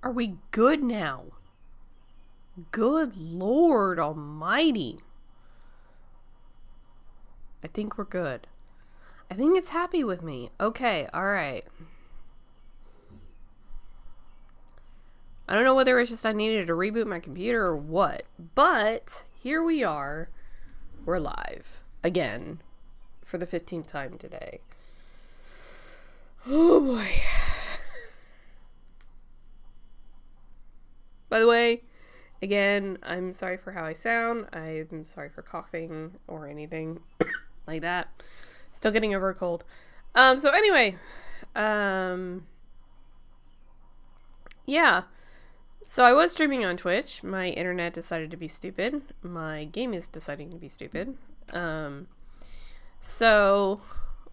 Are we good now? Good Lord Almighty. I think we're good. I think it's happy with me. Okay, alright. I don't know whether it's just I needed to reboot my computer or what, but here we are. We're live. Again. For the 15th time today. Oh boy. By the way, again, I'm sorry for how I sound. I'm sorry for coughing or anything like that. Still getting over a cold. So anyway, yeah. So I was streaming on Twitch. My internet decided to be stupid. My game is deciding to be stupid. So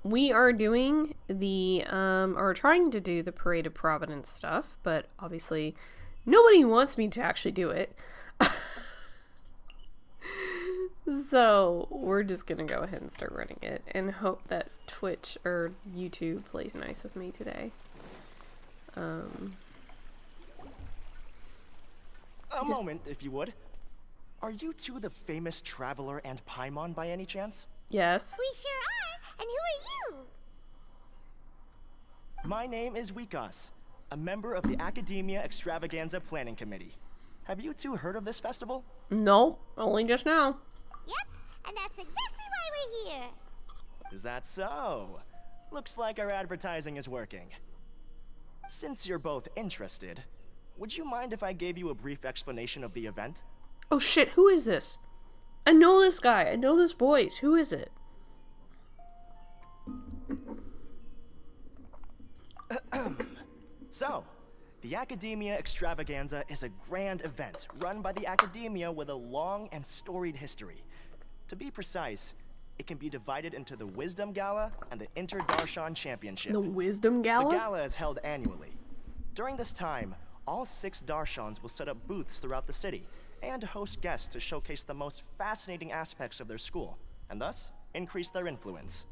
we are doing the, or trying to do the Parade of Providence stuff, but obviously nobody wants me to actually do it. So we're just gonna go ahead and start running it and hope that Twitch or YouTube plays nice with me today. A moment, if you would. Are you two the famous Traveler and Paimon by any chance? Yes. We sure are. And who are you? My name is Wikas, a member of the Academia Extravaganza Planning Committee. Have you two heard of this festival? Nope, only just now. Yep, and that's exactly why we're here. Is that so? Looks like our advertising is working. Since you're both interested, would you mind if I gave you a brief explanation of the event? Oh shit, who is this? I know this guy. I know this voice. Who is it? So, the Academia Extravaganza is a grand event run by the Academia with a long and storied history. To be precise, it can be divided into the Wisdom Gala and the Inter-Darshan Championship. The Wisdom Gala? The gala is held annually. During this time, all 6 Darshans will set up booths throughout the city and host guests to showcase the most fascinating aspects of their school, and thus increase their influence.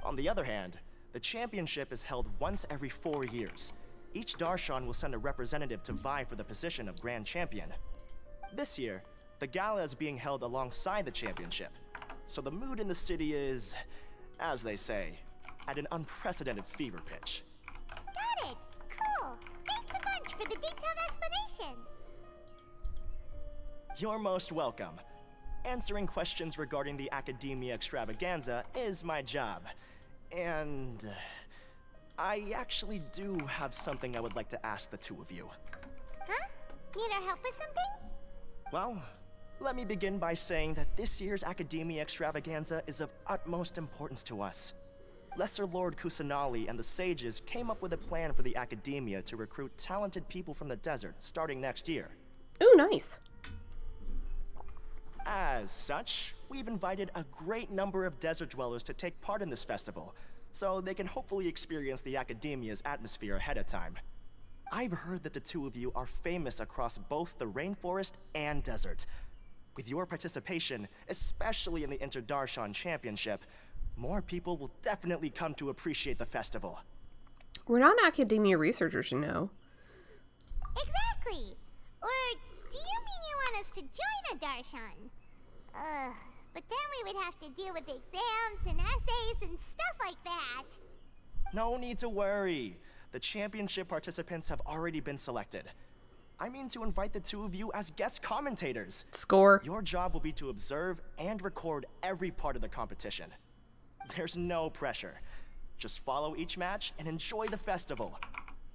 On the other hand, the championship is held once every 4 years. Each Darshan will send a representative to vie for the position of Grand Champion. This year, the gala is being held alongside the championship, so the mood in the city is, as they say, at an unprecedented fever pitch. Got it. Cool. Thanks a bunch for the detailed explanation. You're most welcome. Answering questions regarding the Academia Extravaganza is my job. And I actually do have something I would like to ask the two of you. Huh? Need our help with something? Well, let me begin by saying that this year's Academia Extravaganza is of utmost importance to us. Lesser Lord Kusanali and the sages came up with a plan for the Academia to recruit talented people from the desert starting next year. Ooh, nice. As such, we've invited a great number of desert dwellers to take part in this festival, so they can hopefully experience the Academia's atmosphere ahead of time. I've heard that the two of you are famous across both the rainforest and desert. With your participation, especially in the Inter-Darshan Championship, more people will definitely come to appreciate the festival. We're not academia researchers, you know. Exactly. Or do you mean you want us to join a Darshan? But then we would have to deal with exams and essays and stuff like that. No need to worry. The championship participants have already been selected. I mean to invite the two of you as guest commentators. Score. Your job will be to observe and record every part of the competition. There's no pressure. Just follow each match and enjoy the festival.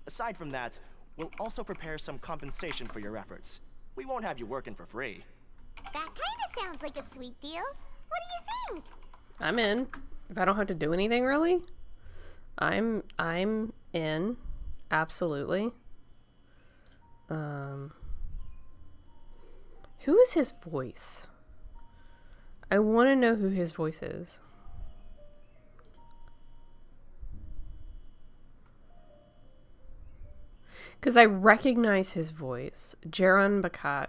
Aside from that, we'll also prepare some compensation for your efforts. We won't have you working for free. That kind of sounds like a sweet deal. What do you think? I'm in. If I don't have to do anything, really, I'm in. Absolutely. Who is his voice? I want to know who his voice is. Because I recognize his voice. Jaron Bakat.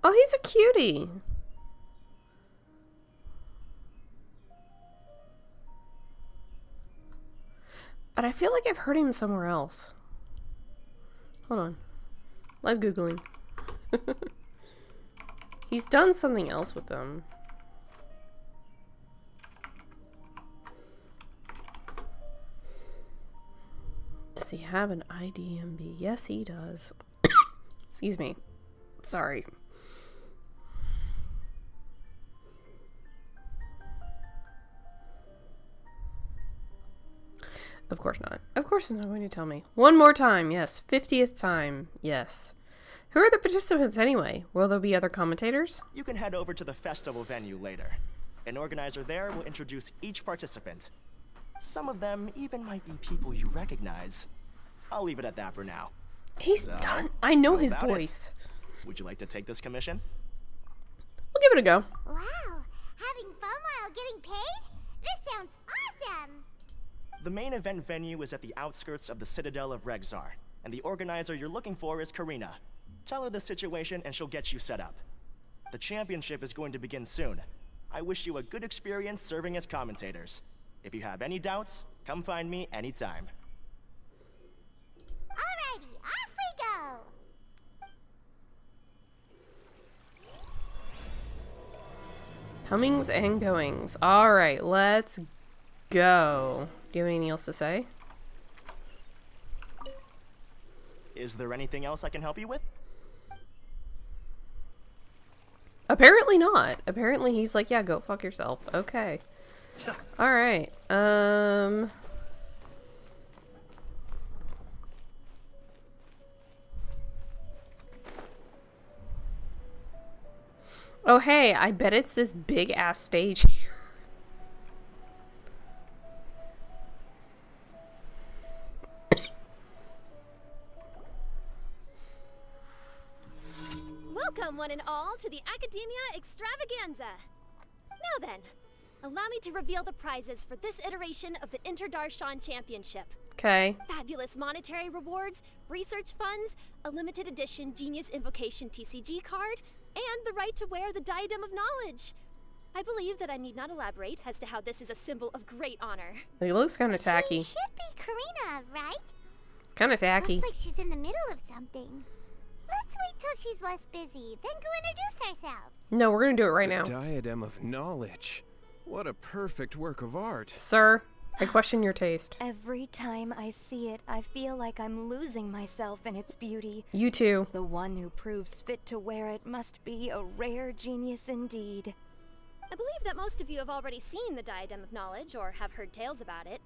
Oh, he's a cutie. But I feel like I've heard him somewhere else. Hold on. Live Googling. He's done something else with them. Does he have an IDMB? Yes, he does. Excuse me. Sorry. Of course not. Of course he's not going to tell me. One more time, yes. 50th time, yes. Who are the participants anyway? Will there be other commentators? You can head over to the festival venue later. An organizer there will introduce each participant. Some of them even might be people you recognize. I'll leave it at that for now. He's done. I know his voice. Would you like to take this commission? We'll give it a go. Wow, having fun while getting paid? This sounds awesome! The main event venue is at the outskirts of the Citadel of Regzar, and the organizer you're looking for is Karina. Tell her the situation and she'll get you set up. The championship is going to begin soon. I wish you a good experience serving as commentators. If you have any doubts, come find me anytime. Alrighty, off we go! Comings and goings. Alright, let's go. Do you have anything else to say? Is there anything else I can help you with? Apparently not. Apparently he's like, yeah, go fuck yourself. Okay. Alright. Oh, hey, I bet it's this big ass stage here. Welcome, one and all, to the Academia Extravaganza. Now then, allow me to reveal the prizes for this iteration of the Interdarshan Championship. Okay. Fabulous monetary rewards, research funds, a limited edition Genius Invocation TCG card, and the right to wear the Diadem of Knowledge. I believe that I need not elaborate as to how this is a symbol of great honor. He looks kind of tacky. She should be Karina, right? It's kind of tacky. Looks like she's in the middle of something. Let's wait till she's less busy, then go introduce ourselves. No, we're gonna do it right now. Diadem of Knowledge. What a perfect work of art. Sir, I question your taste. Every time I see it, I feel like I'm losing myself in its beauty. You too. The one who proves fit to wear it must be a rare genius indeed. I believe that most of you have already seen the Diadem of Knowledge or have heard tales about it.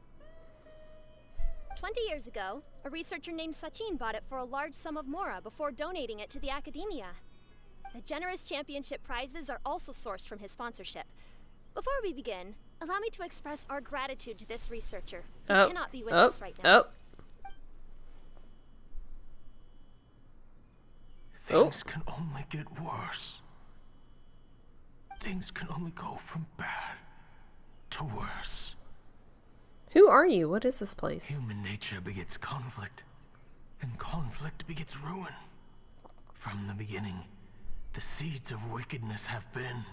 20 years ago, a researcher named Sachin bought it for a large sum of mora before donating it to the Academia. The generous championship prizes are also sourced from his sponsorship. Before we begin, allow me to express our gratitude to this researcher, who cannot be with us right now. Things can only get worse. Things can only go from bad to worse. Who are you? What is this place? Human nature begets conflict, and conflict begets ruin. From the beginning, the seeds of wickedness have been.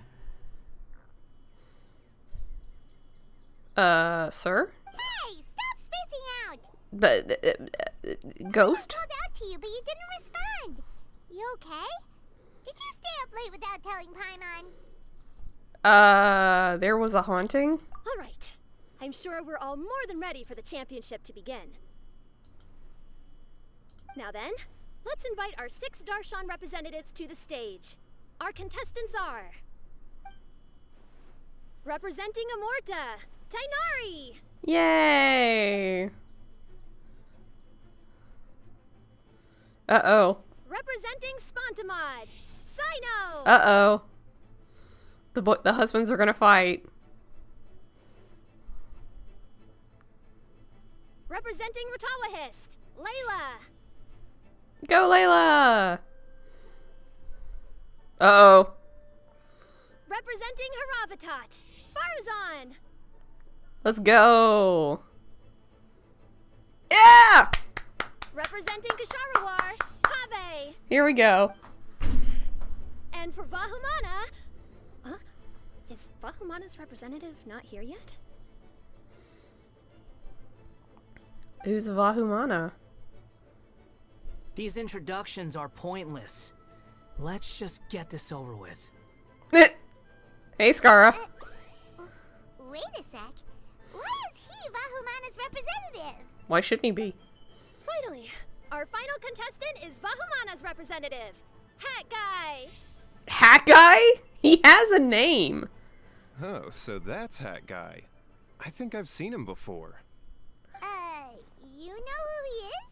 Sir? Hey, stop spacing out! But, Ghost? I called out to you, but you didn't respond. You okay? Did you stay up late without telling Paimon? There was a haunting? All right. I'm sure we're all more than ready for the championship to begin. Now then, let's invite our 6 Darshan representatives to the stage. Our contestants are... representing Amorta, Tainari! Yay! Uh-oh. Representing Spontamod, Sino! Uh-oh. The husbands are gonna fight. Representing Ratawahist, Layla! Go, Layla! Uh-oh. Representing Haravatat, Farazan! Let's go! Yeah! Representing Kasharawar, Kave! Here we go. And for Vahumana... Huh? Is Vahumana's representative not here yet? Who's Vahumana? These introductions are pointless. Let's just get this over with. Hey, Skara. Wait a sec. Why is he Vahumana's representative? Why shouldn't he be? Finally, our final contestant is Vahumana's representative, Hat Guy. Hat Guy? He has a name. Oh, so that's Hat Guy. I think I've seen him before. You know who he is?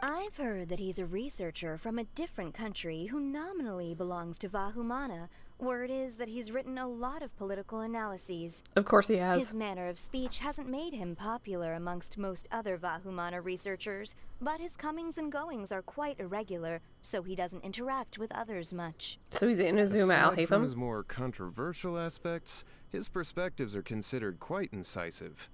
I've heard that he's a researcher from a different country who nominally belongs to Vahumana. Word is that he's written a lot of political analyses. Of course he has. His manner of speech hasn't made him popular amongst most other Vahumana researchers, but his comings and goings are quite irregular, so he doesn't interact with others much. So he's Inazuma Aside from Al-Haytham? his more controversial aspects, his perspectives are considered quite incisive.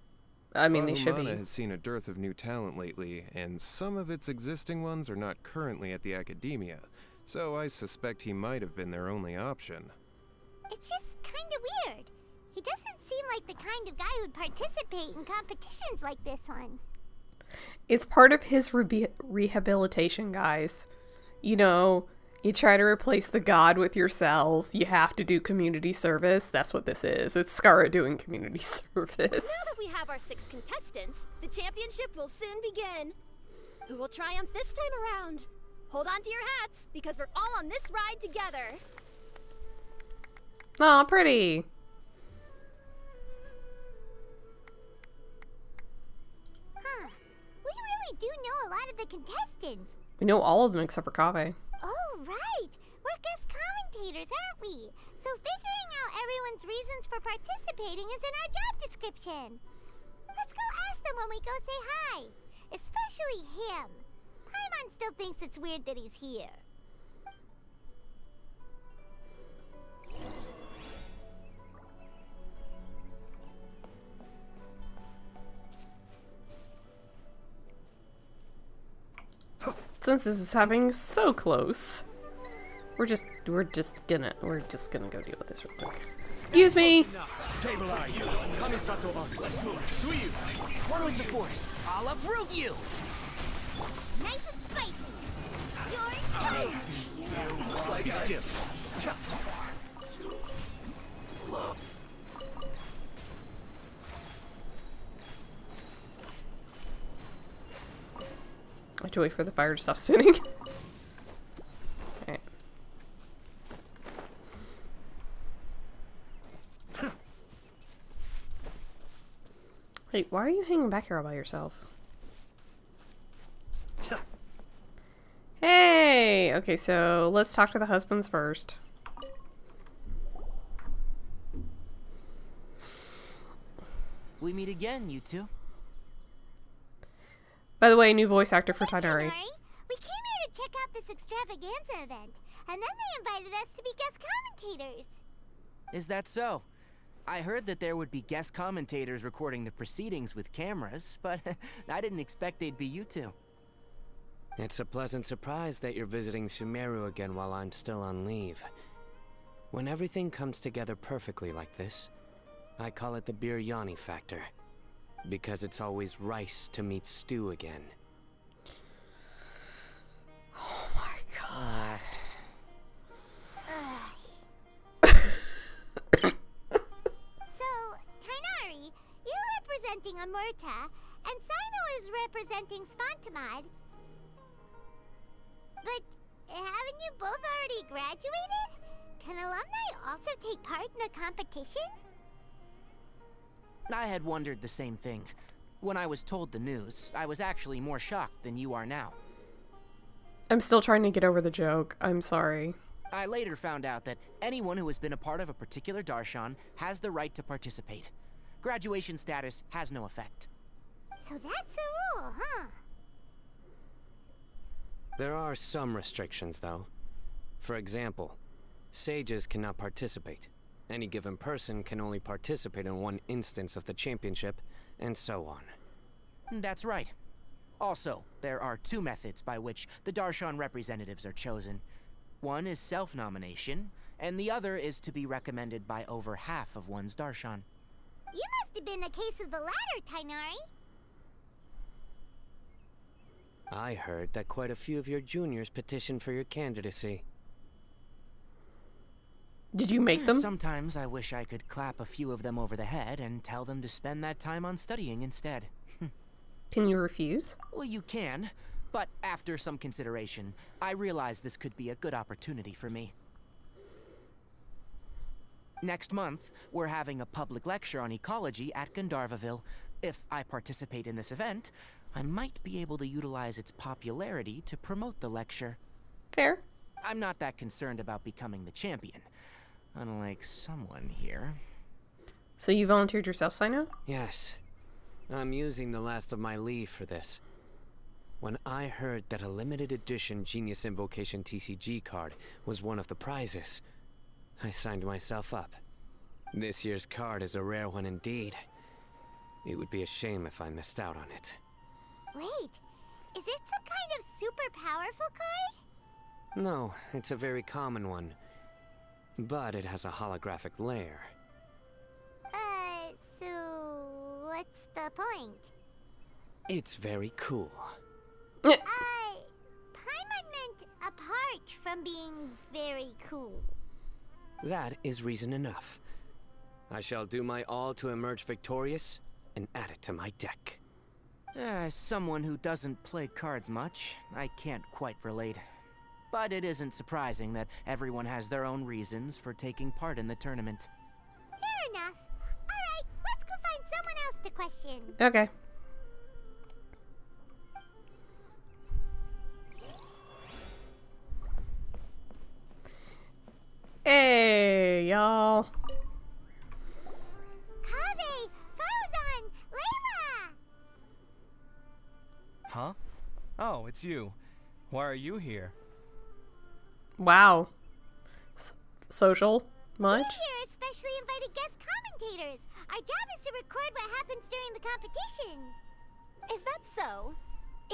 I mean, they should be. Vahumana has seen a dearth of new talent lately, and some of its existing ones are not currently at the academia, so I suspect he might have been their only option. It's just kinda weird. He doesn't seem like the kind of guy who'd participate in competitions like this one. It's part of his rehabilitation, guys. You know, you try to replace the god with yourself. You have to do community service. That's what this is. It's Skara doing community service. Now that we have our 6 contestants, the championship will soon begin. Who will triumph this time around? Hold on to your hats, because we're all on this ride together. Aw, pretty. Huh. We really do know a lot of the contestants. We know all of them except for Kaveh. Oh, right. We're guest commentators, aren't we? So figuring out everyone's reasons for participating is in our job description. Let's go ask them when we go say hi. Especially him. Paimon still thinks it's weird that he's here. Since this is happening so close, we're just gonna go deal with this real quick. Excuse me. Stabilize. Kamisato Suyu. One with the force. I'll uproot you. Nice and spicy. You're toast. Looks like still. I have to wait for the fire to stop spinning. Alright. Wait, why are you hanging back here all by yourself? Hey! Okay, so let's talk to the husbands first. We meet again, you two. By the way, new voice actor for Tighnari. We came here to check out this extravaganza event, and then they invited us to be guest commentators. Is that so? I heard that there would be guest commentators recording the proceedings with cameras, but I didn't expect they'd be you two. It's a pleasant surprise that you're visiting Sumeru again while I'm still on leave. When everything comes together perfectly like this, I call it the biryani factor. Because it's always rice to meet stew again. Oh my god. So, Tighnari, you're representing Amurta, and Sino is representing Spantamad. But haven't you both already graduated? Can alumni also take part in a competition? I had wondered the same thing. When I was told the news, I was actually more shocked than you are now. I'm still trying to get over the joke. I'm sorry. I later found out that anyone who has been a part of a particular darshan has the right to participate. Graduation status has no effect. So that's a rule, huh? There are some restrictions, though. For example, sages cannot participate. Any given person can only participate in one instance of the championship, and so on. That's right. Also, there are 2 methods by which the darshan representatives are chosen. One is self-nomination, and the other is to be recommended by over half of one's darshan. You must have been a case of the latter, Tighnari. I heard that quite a few of your juniors petitioned for your candidacy. Did you make them? Sometimes I wish I could clap a few of them over the head and tell them to spend that time on studying instead. Can you refuse? Well, you can, but after some consideration, I realize this could be a good opportunity for me. Next month, we're having a public lecture on ecology at Gandharvaville. If I participate in this event, I might be able to utilize its popularity to promote the lecture. Fair. I'm not that concerned about becoming the champion, unlike someone here. So you volunteered yourself, Sino? Yes. I'm using the last of my leave for this. When I heard that a limited edition Genius Invocation TCG card was one of the prizes, I signed myself up. This year's card is a rare one indeed. It would be a shame if I missed out on it. Wait, is it some kind of super powerful card? No, it's a very common one. But it has a holographic layer. So what's the point? It's very cool. Paimon meant apart from being very cool. That is reason enough. I shall do my all to emerge victorious and add it to my deck. As someone who doesn't play cards much, I can't quite relate. But it isn't surprising that everyone has their own reasons for taking part in the tournament. Fair enough. Alright, let's go find someone else to question. Okay. Hey, y'all. Kaveh, Farzan, Layla! Huh? Oh, it's you. Why are you here? Wow. Social? Much? We're here as specially invited guest commentators. Our job is to record what happens during the competition. Is that so?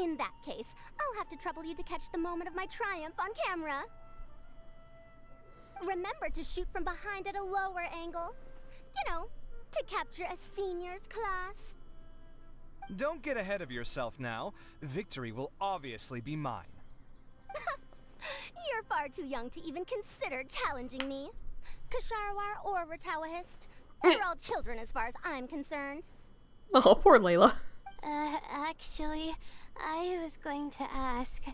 In that case, I'll have to trouble you to catch the moment of my triumph on camera. Remember to shoot from behind at a lower angle. You know, to capture a seniors class. Don't get ahead of yourself now. Victory will obviously be mine. You're far too young to even consider challenging me. Kasharwar or Ratawahist, they're all children as far as I'm concerned. Oh, poor Layla. Actually, I was going to ask,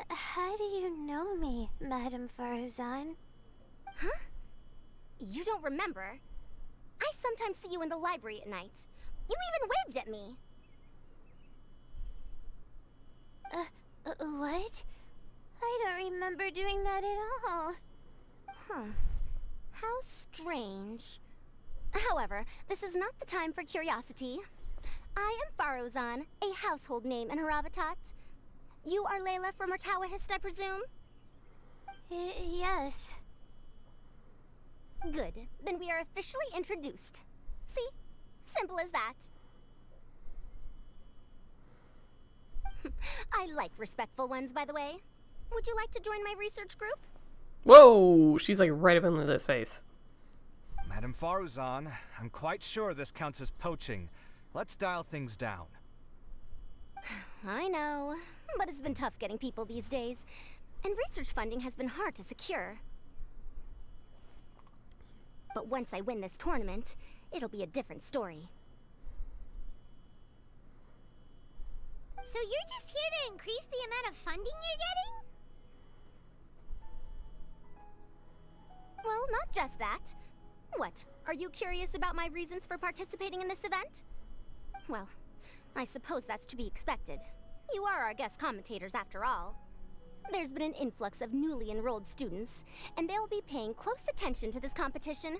how do you know me, Madame Farzan? Huh? You don't remember? I sometimes see you in the library at night. You even waved at me. What? I don't remember doing that at all. Huh. How strange. However, this is not the time for curiosity. I am Farozan, a household name in Haravatat. You are Layla from Ratawahist, I presume? Yes. Good. Then we are officially introduced. See? Simple as that. I like respectful ones, by the way. Would you like to join my research group? Whoa, she's like right up into his face. Madame Faruzan, I'm quite sure this counts as poaching. Let's dial things down. I know, but it's been tough getting people these days, and research funding has been hard to secure. But once I win this tournament, it'll be a different story. So you're just here to increase the amount of funding you're getting? Well, not just that. What, are you curious about my reasons for participating in this event? Well, I suppose that's to be expected. You are our guest commentators after all. There's been an influx of newly enrolled students, and they'll be paying close attention to this competition.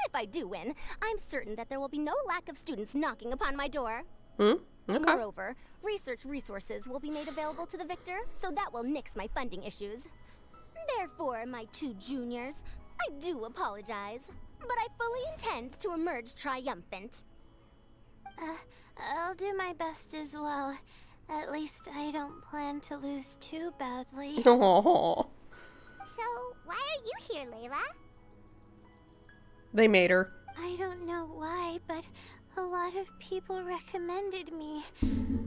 If I do win, I'm certain that there will be no lack of students knocking upon my door. Okay. Moreover, research resources will be made available to the victor, so that will nix my funding issues. Therefore, my two juniors, I do apologize, but I fully intend to emerge triumphant. I'll do my best as well. At least I don't plan to lose too badly. Oh, So, why are you here, Layla? they made her. I don't know why, but a lot lot of people recommended me.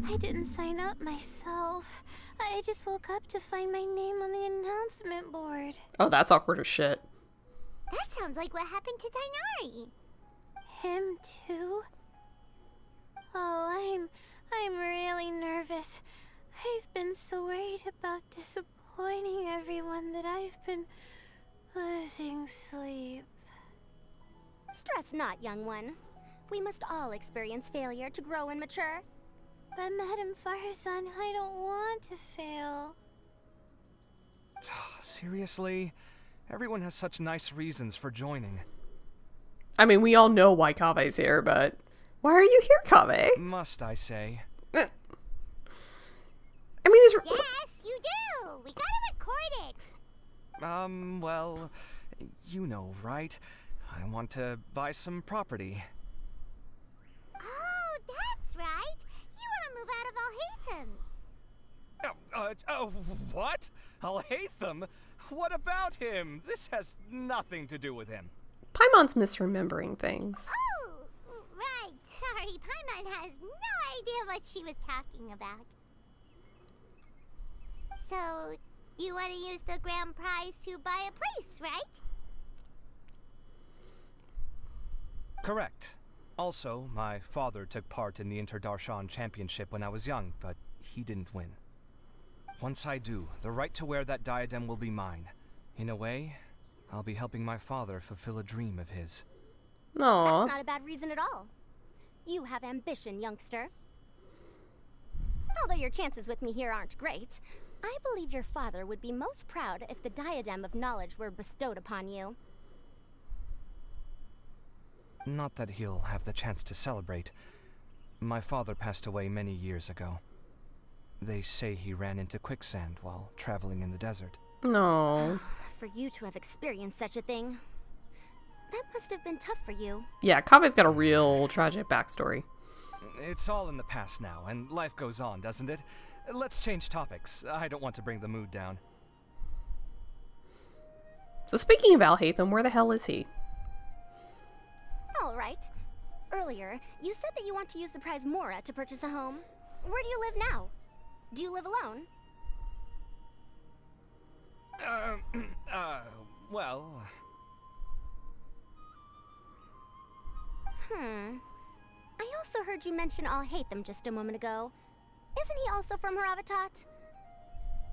I didn't sign up myself. I just woke up to find my name on the announcement board. Oh, that's awkward as shit. That sounds like what happened to Dainari. Him too? Oh, I'm really nervous. I've been so worried about disappointing everyone that I've been losing sleep. Stress not, young one. We must all experience failure to grow and mature. But Madame Farzan, I don't want to fail. Seriously? Everyone has such nice reasons for joining. I mean, we all know why Kave's here, but why are you here, Kave? Must I say? I mean, is Yes, you do! We gotta record it! Well, you know, right? I want to buy some property. Oh, that's right! You wanna move out of Alhatham's. What? Alhaitham? What about him? This has nothing to do with him. Paimon's misremembering things. Oh, right. Sorry, Paimon has no idea what she was talking about. So, you want to use the grand prize to buy a place, right? Correct. Also, my father took part in the Inter-Darshan Championship when I was young, but he didn't win. Once I do, the right to wear that diadem will be mine. In a way, I'll be helping my father fulfill a dream of his. Aww. That's not a bad reason at all. You have ambition, youngster. Although your chances with me here aren't great, I believe your father would be most proud if the diadem of knowledge were bestowed upon you. Not that he'll have the chance to celebrate. My father passed away many years ago. They say he ran into quicksand while traveling in the desert. No. For you to have experienced such a thing, that must have been tough for you. Yeah, Kave's got a real tragic backstory. It's all in the past now, and life goes on, doesn't it? Let's change topics. I don't want to bring the mood down. So speaking of Alhaitham, where the hell is he? All right. Earlier, you said that you want to use the prize Mora to purchase a home. Where do you live now? Do you live alone? Well... I also heard you mention Alhaitham just a moment ago. Isn't he also from Haravatat?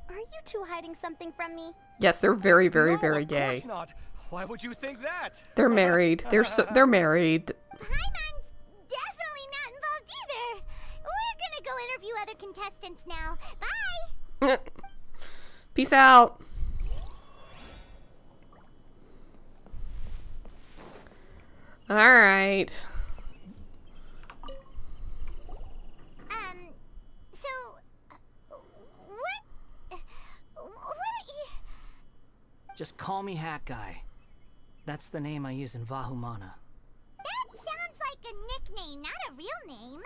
Are you two hiding something from me? Yes, they're very, very, No, very of gay. course not. Why would you think that? They're married. They're married. Paimon's definitely not involved either. We're gonna go interview other contestants now. Bye! Peace out. All right. So, what are you... Just call me Hat Guy. That's the name I use in Vahumana. That sounds like a nickname, not a real name.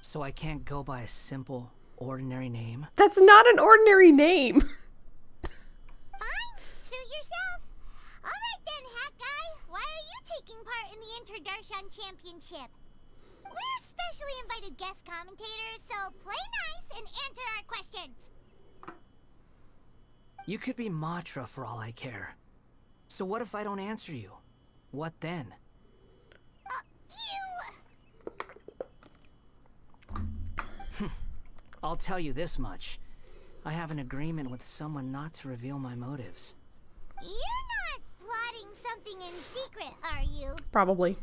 So I can't go by a simple, ordinary name? That's not an ordinary name. Fine, suit yourself. Alright then, Hat Guy. Why are you taking part in the Inter-Darshan Championship? We're specially invited guest commentators, so play nice and answer our questions. You could be Matra for all I care. So what if I don't answer you? What then? I'll tell you this much. I have an agreement with someone not to reveal my motives. You're not plotting something in secret, are you? Probably.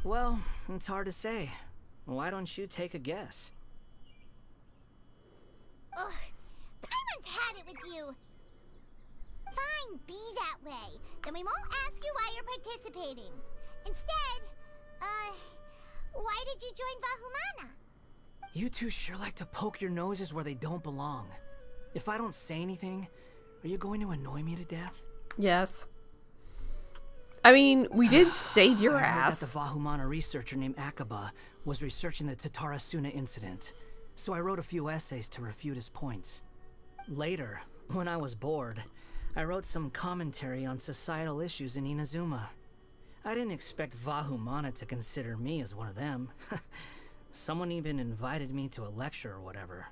Well, it's hard to say. Why don't you take a guess? Ugh, Paimon's had it with you. Fine, be that way. Then we won't ask you why you're participating. Instead, why did you join Vahumana? You two sure like to poke your noses where they don't belong. If I don't say anything, are you going to annoy me to death? Yes. I mean, we did save your I heard ass. that the Vahumana researcher named Akaba was researching the Tatarasuna incident, so I wrote a few essays to refute his points. Later, when I was bored, I wrote some commentary on societal issues in Inazuma. I didn't expect Vahumana to consider me as one of them. Someone even invited me to a lecture or whatever.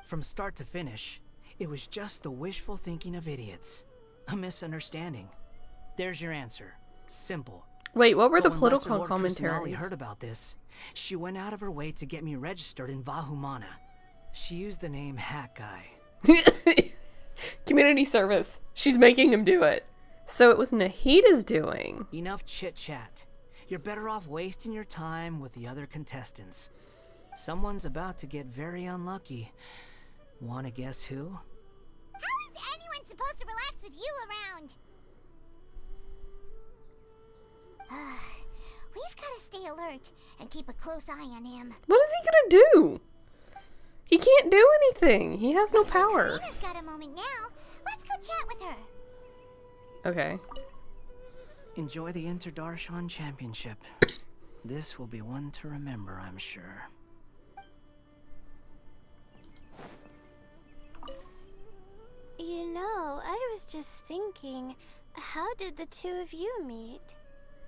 From start to finish, it was just the wishful thinking of idiots. A misunderstanding. There's your answer. Simple. Wait, what were the Though political unless Lord commentaries? Kusanali heard about this, she went out of her way to get me registered in Vahumana. She used the name Hat Guy. Community service. She's making him do it. So it was Nahida's doing. Enough chit-chat. You're better off wasting your time with the other contestants. Someone's about to get very unlucky. Wanna guess who? How is anyone supposed to relax with you around? We've got to stay alert and keep a close eye on him. What is he gonna do? He can't do anything. He has no power. Karina's got a moment now. Let's go chat with her. Okay. Enjoy the Inter-Darshan Championship. This will be one to remember, I'm sure. You know, I was just thinking, how did the two of you meet?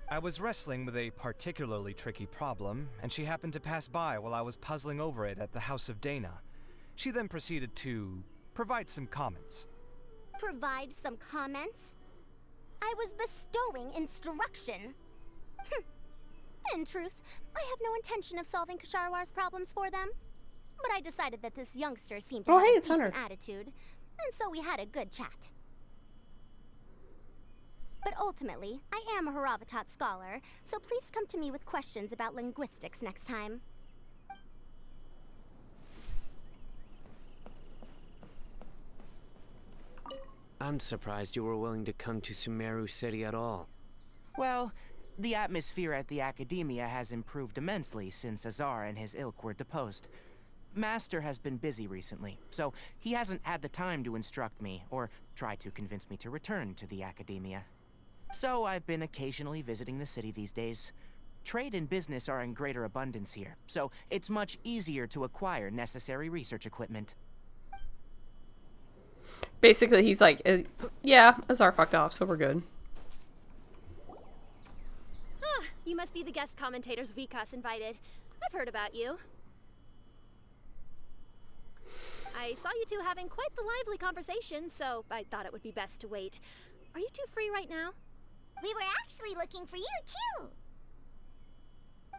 I was wrestling with a particularly tricky problem, and she happened to pass by while I was puzzling over it at the House of Dana. She then proceeded to provide some comments. Provide some comments? I was bestowing instruction. In truth, I have no intention of solving Ksharowar's problems for them. But I decided that this youngster seemed to have a it's Hunter. decent attitude, and so we had a good chat. But ultimately, I am a Haravatat scholar, so please come to me with questions about linguistics next time. I'm surprised you were willing to come to Sumeru City at all. Well, the atmosphere at the Academia has improved immensely since Azar and his ilk were deposed. Master has been busy recently, so he hasn't had the time to instruct me or try to convince me to return to the Academia. So I've been occasionally visiting the city these days. Trade and business are in greater abundance here, so it's much easier to acquire necessary research equipment. Basically, he's like, yeah, Azar fucked off, so we're good. Ah, you must be the guest commentators Vikas invited. I've heard about you. I saw you two having quite the lively conversation, so I thought it would be best to wait. Are you two free right now? We were actually looking for you, too.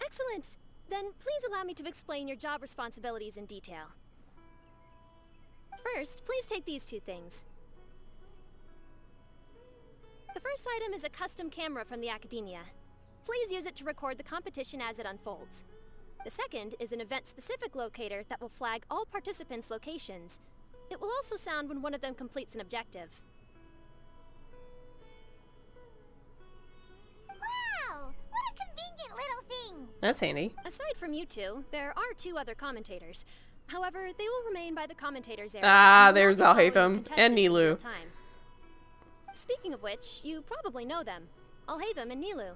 Excellent. Then please allow me to explain your job responsibilities in detail. First, please take these two things. The first item is a custom camera from the Academia. Please use it to record the competition as it unfolds. The second is an event-specific locator that will flag all participants' locations. It will also sound when one of them completes an objective. Wow! What a convenient little thing! That's handy. Aside from you two, there are two other commentators. However, they will remain by the commentators area. Ah, and will there's not be following Alhaitham the and contestants in real Nilu. time. Speaking of which, you probably know them. Alhaitham and Nilu.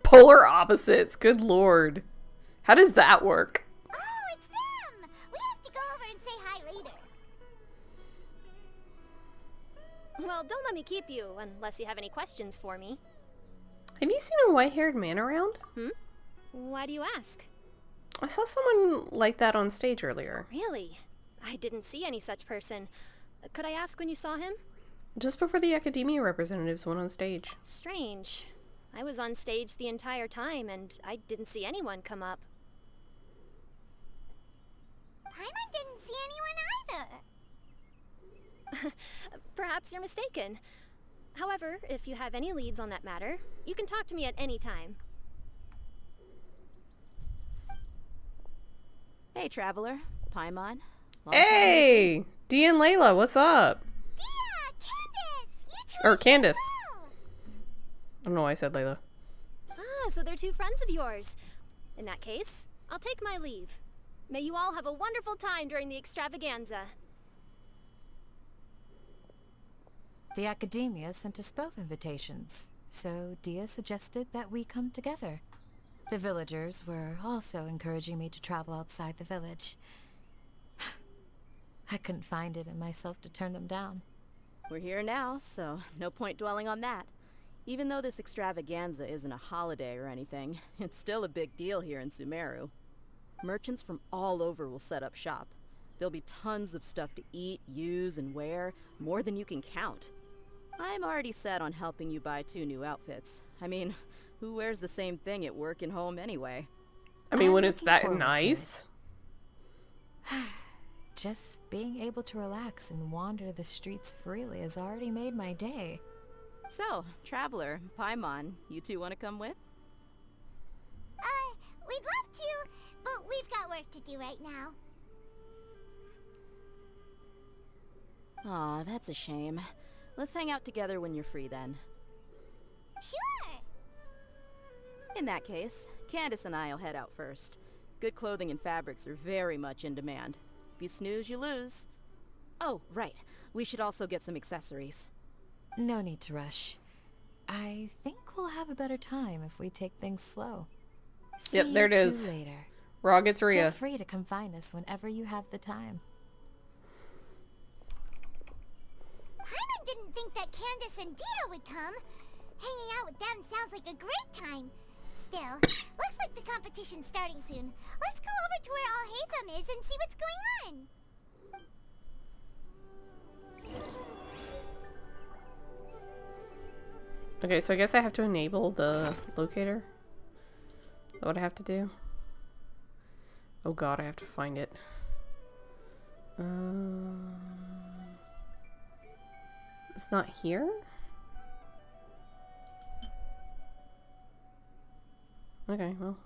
Polar opposites. Good lord. How does that work? Oh, it's them! We have to go over and say hi later. Well, don't let me keep you, unless you have any questions for me. Have you seen a white-haired man around? Why do you ask? I saw someone like that on stage earlier. Really? I didn't see any such person. Could I ask when you saw him? Just before the Academia representatives went on stage. Strange. I was on stage the entire time, and I didn't see anyone come up. Paimon didn't see anyone either. Perhaps you're mistaken. However, if you have any leads on that matter, you can talk to me at any time. Hey, Traveler. Paimon. Hey! Dee and Layla, what's up? Dia! Candace! You two Or are Candace. well. I don't know why I said Layla. Ah, so they're two friends of yours. In that case, I'll take my leave. May you all have a wonderful time during the extravaganza. The Academia sent us both invitations, so Dia suggested that we come together. The villagers were also encouraging me to travel outside the village. I couldn't find it in myself to turn them down. We're here now, so no point dwelling on that. Even though this extravaganza isn't a holiday or anything, it's still a big deal here in Sumeru. Merchants from all over will set up shop. There'll be tons of stuff to eat, use, and wear, more than you can count. I'm already set on helping you buy 2 new outfits. I mean, who wears the same thing at work and home anyway? I mean, when I'm it's looking that forward to nice. Just being able to relax and wander the streets freely has already made my day. So, Traveler, Paimon, you two want to come with? We'd love to, but we've got work to do right now. Aw, that's a shame. Let's hang out together when you're free then. Sure! In that case, Candace and I'll head out first. Good clothing and fabrics are very much in demand. If you snooze, you lose. Oh, right. We should also get some accessories. No need to rush. I think we'll have a better time if we take things slow. Yep, See there it you is. two later. Raw gets Feel Rhea. free to come find us whenever you have the time. Paimon didn't think that Candace and Dia would come. Hanging out with them sounds like a great time. Still, looks like the competition's starting soon. Let's go over to where Alhaitham is and see what's going on. Okay, so I guess I have to enable the locator. Is that what I have to do? Oh god, I have to find it. It's not here? Okay, well.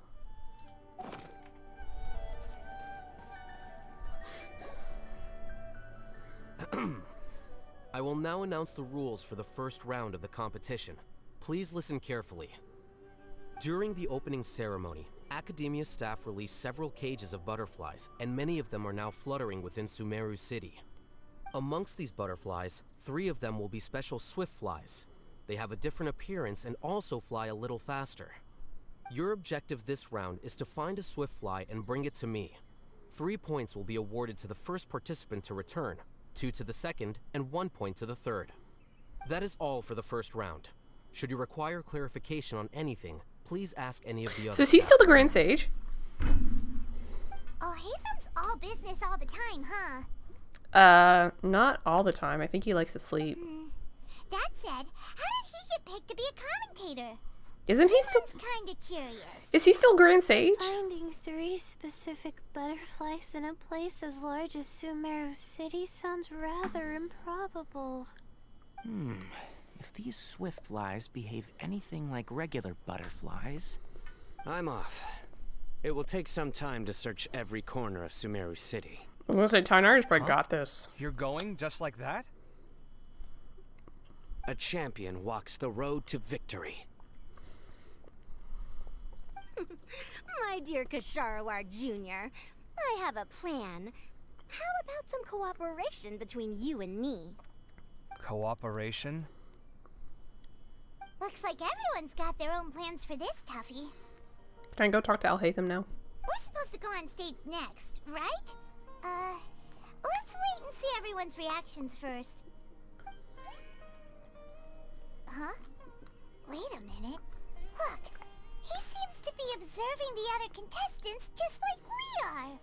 I will now announce the rules for the first round of the competition. Please listen carefully. During the opening ceremony, Academia staff released several cages of butterflies, and many of them are now fluttering within Sumeru City. Amongst these butterflies, 3 of them will be special swift flies. They have a different appearance and also fly a little faster. Your objective this round is to find a swift fly and bring it to me. 3 points will be awarded to the first participant to return, 2 to the second, and 1 point to the third. That is all for the first round. Should you require clarification on anything, please ask any of the others. So is he still the Grand Sage? Alhaitham's all business all the time, huh? Not all the time. I think he likes to sleep. That said, how did he get picked to be a commentator? Isn't he still... Kinda curious. Is he still Grand Sage? Finding 3 specific butterflies in a place as large as Sumeru City sounds rather improbable. If these swift flies behave anything like regular butterflies... I'm off. It will take some time to search every corner of Sumeru City. I'm gonna say Tynar's probably got this. You're going just like that? A champion walks the road to victory. My dear Kasharawar Jr., I have a plan. How about some cooperation between you and me? Cooperation? Looks like everyone's got their own plans for this toughie. Can I go talk to Alhaitham now? We're supposed to go on stage next, right? Let's wait and see everyone's reactions first. Huh? Wait a minute. Look, he seems to be observing the other contestants just like we are.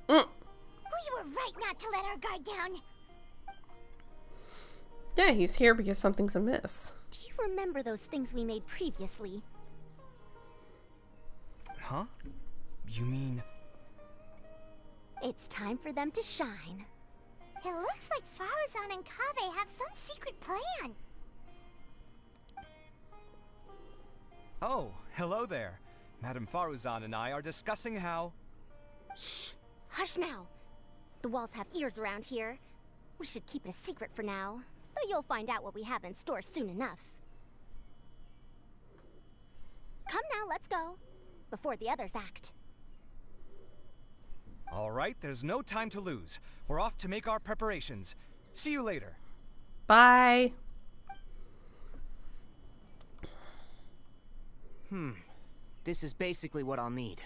We were right not to let our guard down. Yeah, he's here because something's amiss. Do you remember those things we made previously? Huh? You mean... It's time for them to shine. It looks like Faruzan and Kaveh have some secret plan. Oh, hello there. Madame Faruzan and I are discussing how... Shh! Hush now! The walls have ears around here. We should keep it a secret for now, though you'll find out what we have in store soon enough. Come now, let's go, before the others act. All right, there's no time to lose. We're off to make our preparations. See you later. Bye. This is basically what I'll need.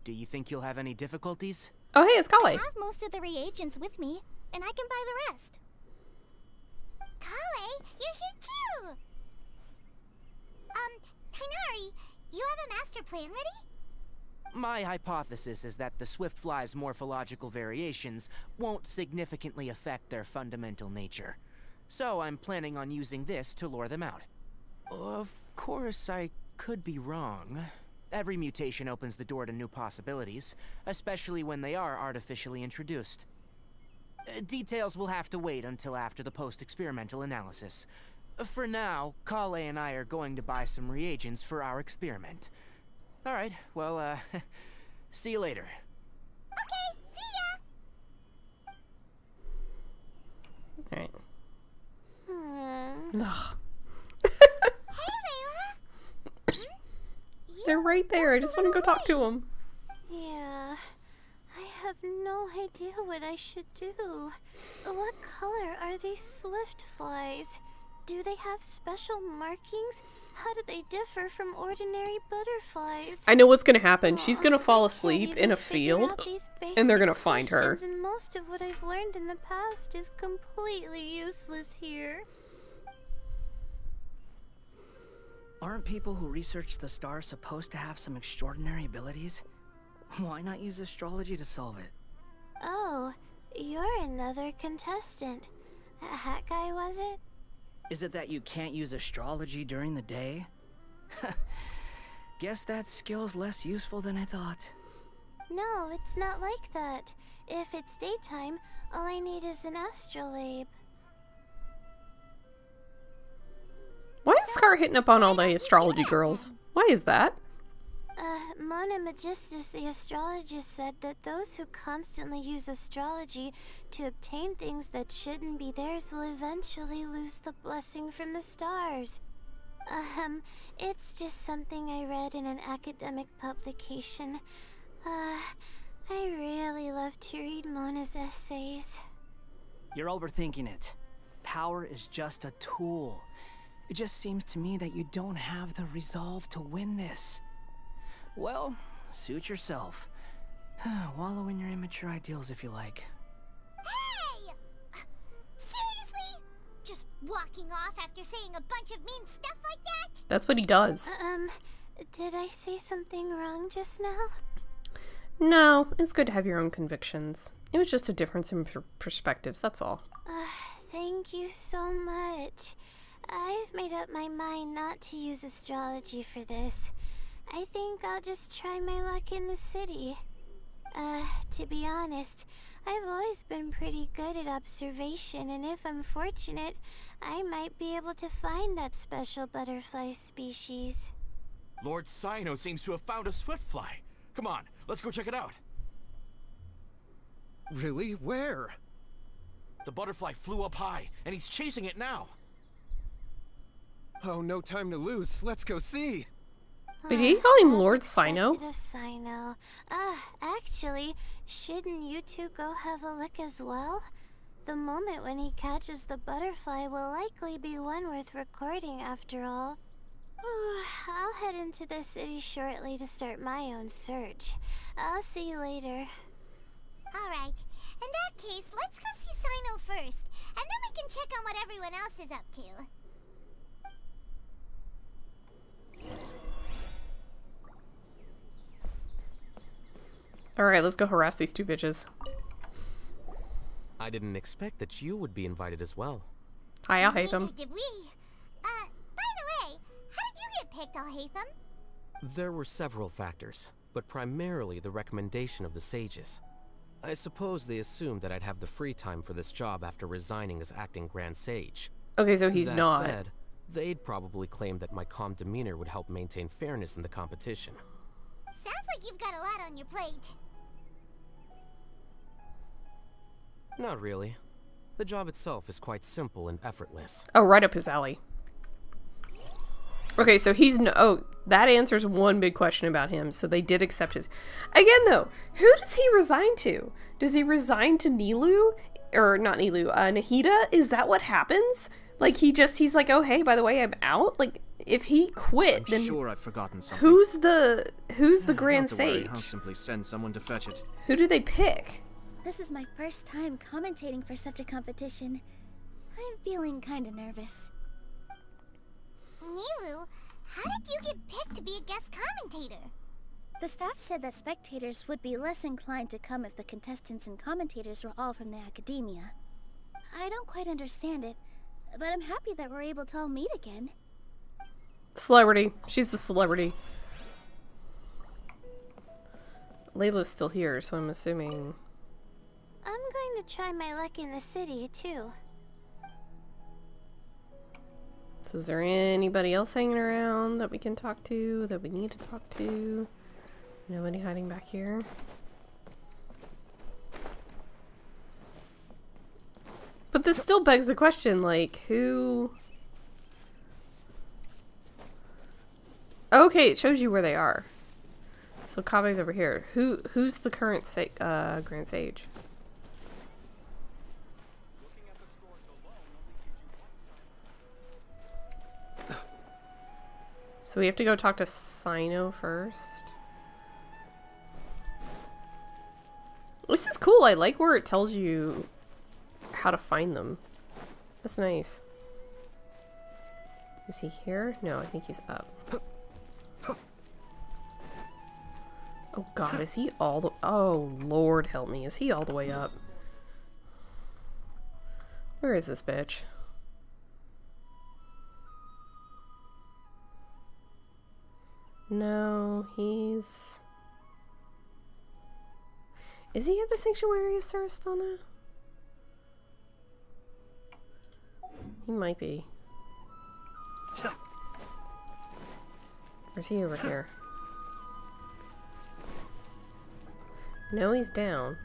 Do you think you'll have any difficulties? Oh, hey, it's I Kale. have most of the reagents with me, and I can buy the rest. Kale, you're here too! Tighnari, you have a master plan ready? My hypothesis is that the Swiftfly's morphological variations won't significantly affect their fundamental nature. So I'm planning on using this to lure them out. Of course, I could be wrong. Every mutation opens the door to new possibilities, especially when they are artificially introduced. Details will have to wait until after the post-experimental analysis. For now, Kale and I are going to buy some reagents for our experiment. Alright, well, see you later. Okay, see ya! Alright. Hey, Layla! They're right there. I just want to go talk to them. Yeah, I have no idea what I should do. What color are these swift flies? Do they have special markings? How do they differ from ordinary butterflies? I know what's gonna happen. She's gonna fall asleep in a field, and they're gonna find her. And most of what I've learned in the past is completely useless here. Aren't people who research the stars supposed to have some extraordinary abilities? Why not use astrology to solve it? Oh, you're another contestant. A hat guy, was it? Is it that you can't use astrology during the day? Guess that skill's less useful than I thought. No, it's not like that. If it's daytime, all I need is an astrolabe. Why is Scar hitting up on all the astrology girls? Why is that? Mona Magistus, the astrologist, said that those who constantly use astrology to obtain things that shouldn't be theirs will eventually lose the blessing from the stars. It's just something I read in an academic publication. I really love to read Mona's essays. You're overthinking it. Power is just a tool. It just seems to me that you don't have the resolve to win this. Well, suit yourself. Wallow in your immature ideals if you like. Hey! Seriously? Just walking off after saying a bunch of mean stuff like that? That's what he does. Did I say something wrong just now? No, it's good to have your own convictions. It was just a difference in perspectives, that's all. Thank you so much. I've made up my mind not to use astrology for this. I think I'll just try my luck in the city. To be honest, I've always been pretty good at observation, and if I'm fortunate, I might be able to find that special butterfly species. Lord Cyno seems to have found a swiftfly. Come on, let's go check it out. Really? Where? The butterfly flew up high, and he's chasing it now. Oh, no time to lose. Let's go see. Wait, did he call him Lord Cyno? Cyno. Actually, shouldn't you two go have a look as well? The moment when he catches the butterfly will likely be one worth recording after all. I'll head into the city shortly to start my own search. I'll see you later. Alright, in that case, let's go see Cyno first, and then we can check on what everyone else is up to. Alright, let's go harass these two bitches. I didn't expect that you would be invited as well. Hi, I'll hate them. Did we? By the way, how did you get picked, Alhaitham? There were several factors, but primarily the recommendation of the sages. I suppose they assumed that I'd have the free time for this job after resigning as acting Grand Sage. Okay, so he's that not. Said, they'd probably claim that my calm demeanor would help maintain fairness in the competition. Sounds like you've got a lot on your plate. Not really. The job itself is quite simple and effortless. Oh, right up his alley. Okay, so he's oh, that answers one big question about him. So they did accept his. Again, though, who does he resign to? Does he resign to Nilu? Or not Nilu, Nahida? Is that what happens? Like, he's like, oh, hey, by the way, I'm out? Like, if he quit, then sure I've forgotten something. Who's the Grand Sage? I'll simply send someone to fetch it. Who do they pick? This is my first time commentating for such a competition. I'm feeling kinda nervous. Nilu, how did you get picked to be a guest commentator? The staff said that spectators would be less inclined to come if the contestants and commentators were all from the academia. I don't quite understand it, but I'm happy that we're able to all meet again. Celebrity. She's the celebrity. Layla's still here, so I'm assuming... I'm going to try my luck in the city, too. So is there anybody else hanging around that we can talk to, that we need to talk to? Nobody hiding back here? But this still begs the question, like, who... Okay, it shows you where they are. So Kabe's over here. Who's the current Grand Sage? So we have to go talk to Sino first. This is cool. I like where it tells you how to find them. That's nice. Is he here? No, I think he's up. Oh god, is he all the... Oh, Lord help me. Is he all the way up? Where is this bitch? No, he's... Is he at the Sanctuary of Sarastana? He might be. Or is he over here? No, he's down.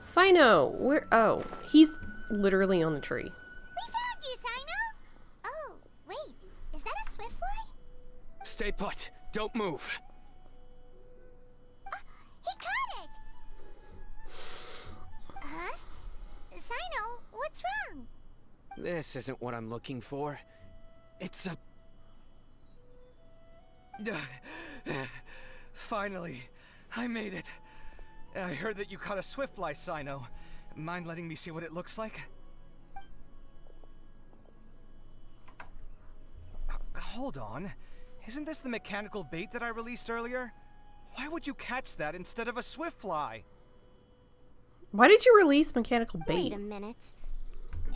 Sino! Where? Oh, he's literally on the tree. We found you, Sino! Oh, wait. Is that a swiftfly? Stay put. Don't move. He caught it! Huh? Sino, what's wrong? This isn't what I'm looking for. It's a... Finally, I made it. I heard that you caught a swiftfly, Sino. Mind letting me see what it looks like? Hold on. Isn't this the mechanical bait that I released earlier? Why would you catch that instead of a swiftfly? Why did you release mechanical bait? Wait a minute.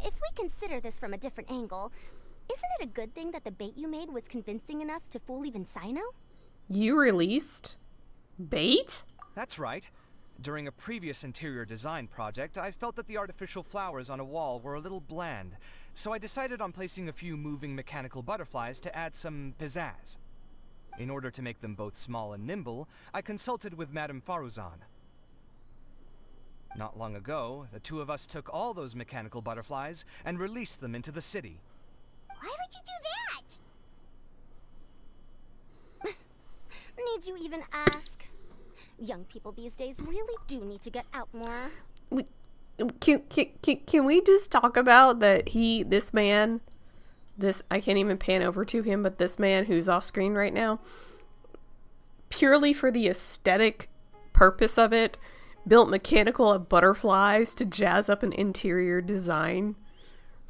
If we consider this from a different angle, isn't it a good thing that the bait you made was convincing enough to fool even Sino? You released bait? That's right. During a previous interior design project, I felt that the artificial flowers on a wall were a little bland, so I decided on placing a few moving mechanical butterflies to add some pizzazz. In order to make them both small and nimble, I consulted with Madame Faruzan. Not long ago, the two of us took all those mechanical butterflies and released them into the city. Why would you do that? Need you even ask? Young people these days really do need to get out more. Can we just talk about that this man, I can't even pan over to him, but this man who's off screen right now, purely for the aesthetic purpose of it, built mechanical butterflies to jazz up an interior design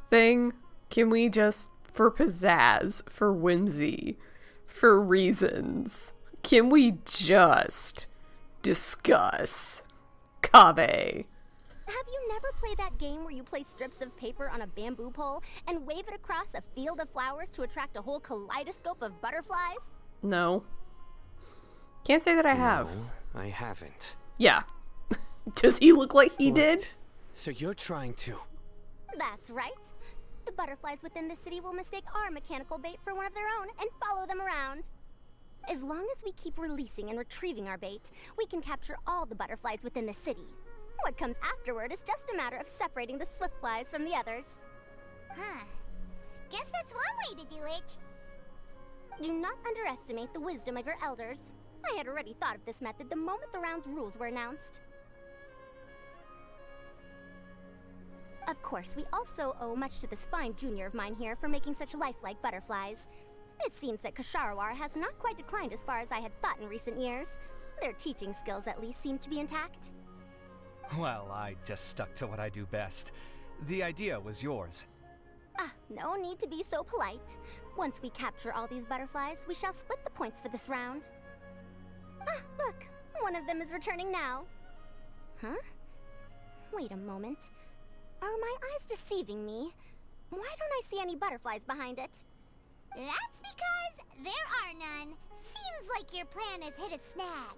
thing? Can we just, for pizzazz, for whimsy, for reasons, can we just discuss Kabe? Have you never played that game where you place strips of paper on a bamboo pole and wave it across a field of flowers to attract a whole kaleidoscope of butterflies? No. Can't say that I have. No, I haven't. Yeah. Does he look like he did? So you're trying to... That's right. The butterflies within the city will mistake our mechanical bait for one of their own and follow them around. As long as we keep releasing and retrieving our bait, we can capture all the butterflies within the city. What comes afterward is just a matter of separating the swiftflies from the others. Huh. Guess that's one way to do it. Do not underestimate the wisdom of your elders. I had already thought of this method the moment the round's rules were announced. Of course, we also owe much to this fine junior of mine here for making such lifelike butterflies. It seems that Kasharawar has not quite declined as far as I had thought in recent years. Their teaching skills at least seem to be intact. Well, I just stuck to what I do best. The idea was yours. Ah, no need to be so polite. Once we capture all these butterflies, we shall split the points for this round. Ah, look, one of them is returning now. Huh? Wait a moment. Are my eyes deceiving me? Why don't I see any butterflies behind it? That's because there are none. Seems like your plan has hit a snag.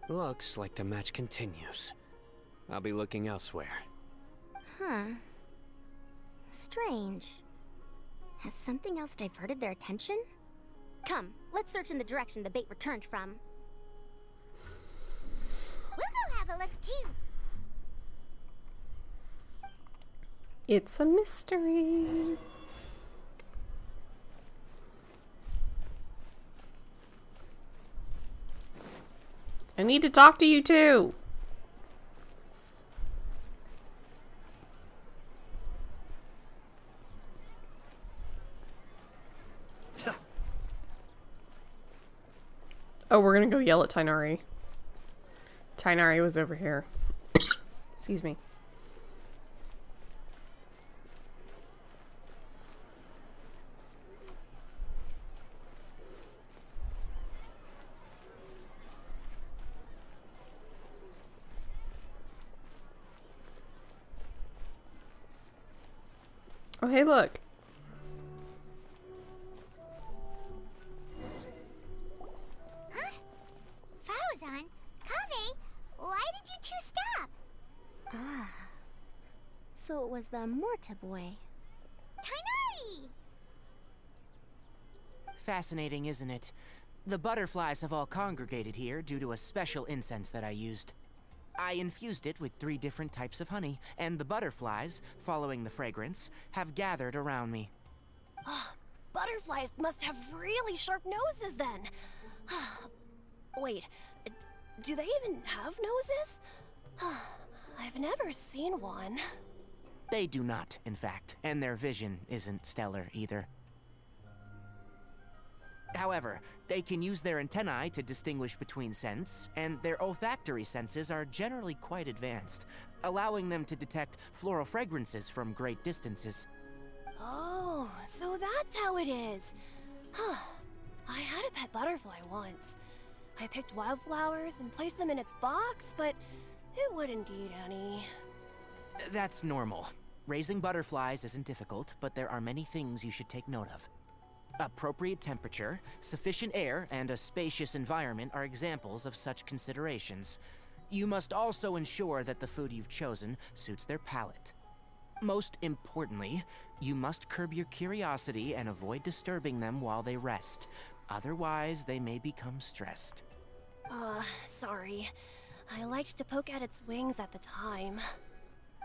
Looks like the match continues. I'll be looking elsewhere. Huh. Strange. Has something else diverted their attention? Come, let's search in the direction the bait returned from. We'll go have a look too. It's a mystery. I need to talk to you too. Oh, we're gonna go yell at Tainari. Tainari was over here. Excuse me. Oh, hey, look. Huh? Farazan? Kaveh? Why did you two stop? Ah. So it was the Morta boy. Tainari! Fascinating, isn't it? The butterflies have all congregated here due to a special incense that I used. I infused it with 3 different types of honey, and the butterflies, following the fragrance, have gathered around me. Oh, butterflies must have really sharp noses then. Wait, do they even have noses? I've never seen one. They do not, in fact, and their vision isn't stellar either. However, they can use their antennae to distinguish between scents, and their olfactory senses are generally quite advanced, allowing them to detect floral fragrances from great distances. Oh, so that's how it is. I had a pet butterfly once. I picked wildflowers and placed them in its box, but it wouldn't eat any. That's normal. Raising butterflies isn't difficult, but there are many things you should take note of. Appropriate temperature, sufficient air, and a spacious environment are examples of such considerations. You must also ensure that the food you've chosen suits their palate. Most importantly, you must curb your curiosity and avoid disturbing them while they rest. Otherwise, they may become stressed. Sorry. I liked to poke at its wings at the time.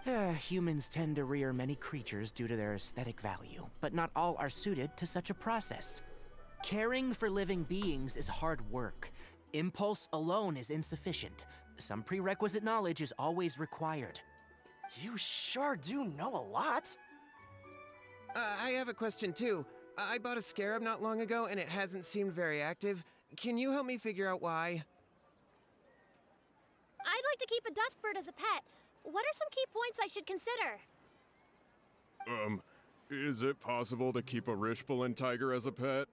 Humans tend to rear many creatures due to their aesthetic value, but not all are suited to such a process. Caring for living beings is hard work. Impulse alone is insufficient. Some prerequisite knowledge is always required. You sure do know a lot. I have a question too. I bought a scarab not long ago and it hasn't seemed very active. Can you help me figure out why? I'd like to keep a dustbird as a pet. What are some key points I should consider? Is it possible to keep a Rishbalin tiger as a pet?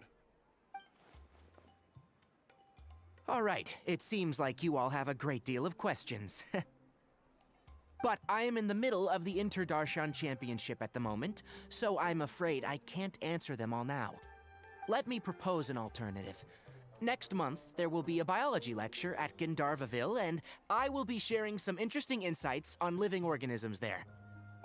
All right, it seems like you all have a great deal of questions. But I am in the middle of the Inter-Darshan Championship at the moment, so I'm afraid I can't answer them all now. Let me propose an alternative. Next month, there will be a biology lecture at Gandharvaville, and I will be sharing some interesting insights on living organisms there.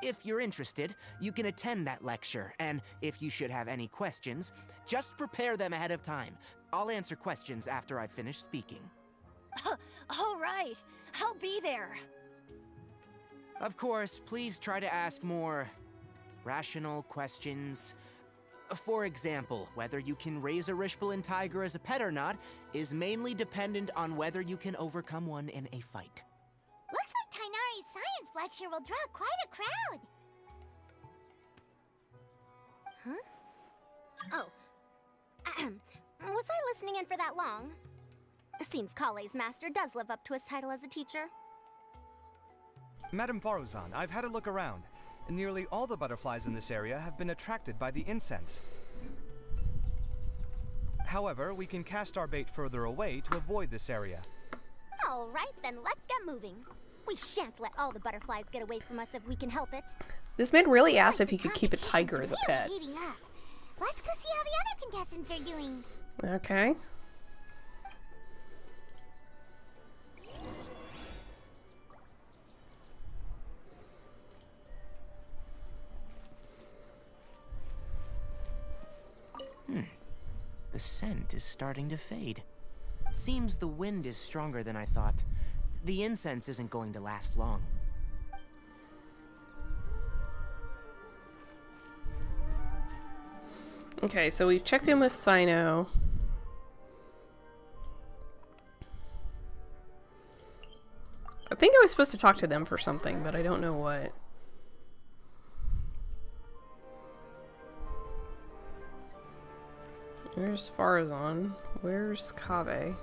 If you're interested, you can attend that lecture, and if you should have any questions, just prepare them ahead of time. I'll answer questions after I've finished speaking. All right, I'll be there. Of course, please try to ask more rational questions. For example, whether you can raise a Rishbalin tiger as a pet or not is mainly dependent on whether you can overcome one in a fight. Looks like Tainari's science lecture will draw quite a crowd. Huh? Oh. Was I listening in for that long? Seems Kale's master does live up to his title as a teacher. Madam Faruzan, I've had a look around. Nearly all the butterflies in this area have been attracted by the incense. However, we can cast our bait further away to avoid this area. Alright, then let's get moving. We shan't let all the butterflies get away from us if we can help it. This man really asked if he could keep a tiger as a pet. Heating up. Let's go see how the other contestants are doing. Okay. The scent is starting to fade. Seems the wind is stronger than I thought. The incense isn't going to last long. Okay, so we've checked in with Sino. I think I was supposed to talk to them for something, but I don't know what. Where's Farazan? Where's Kaveh?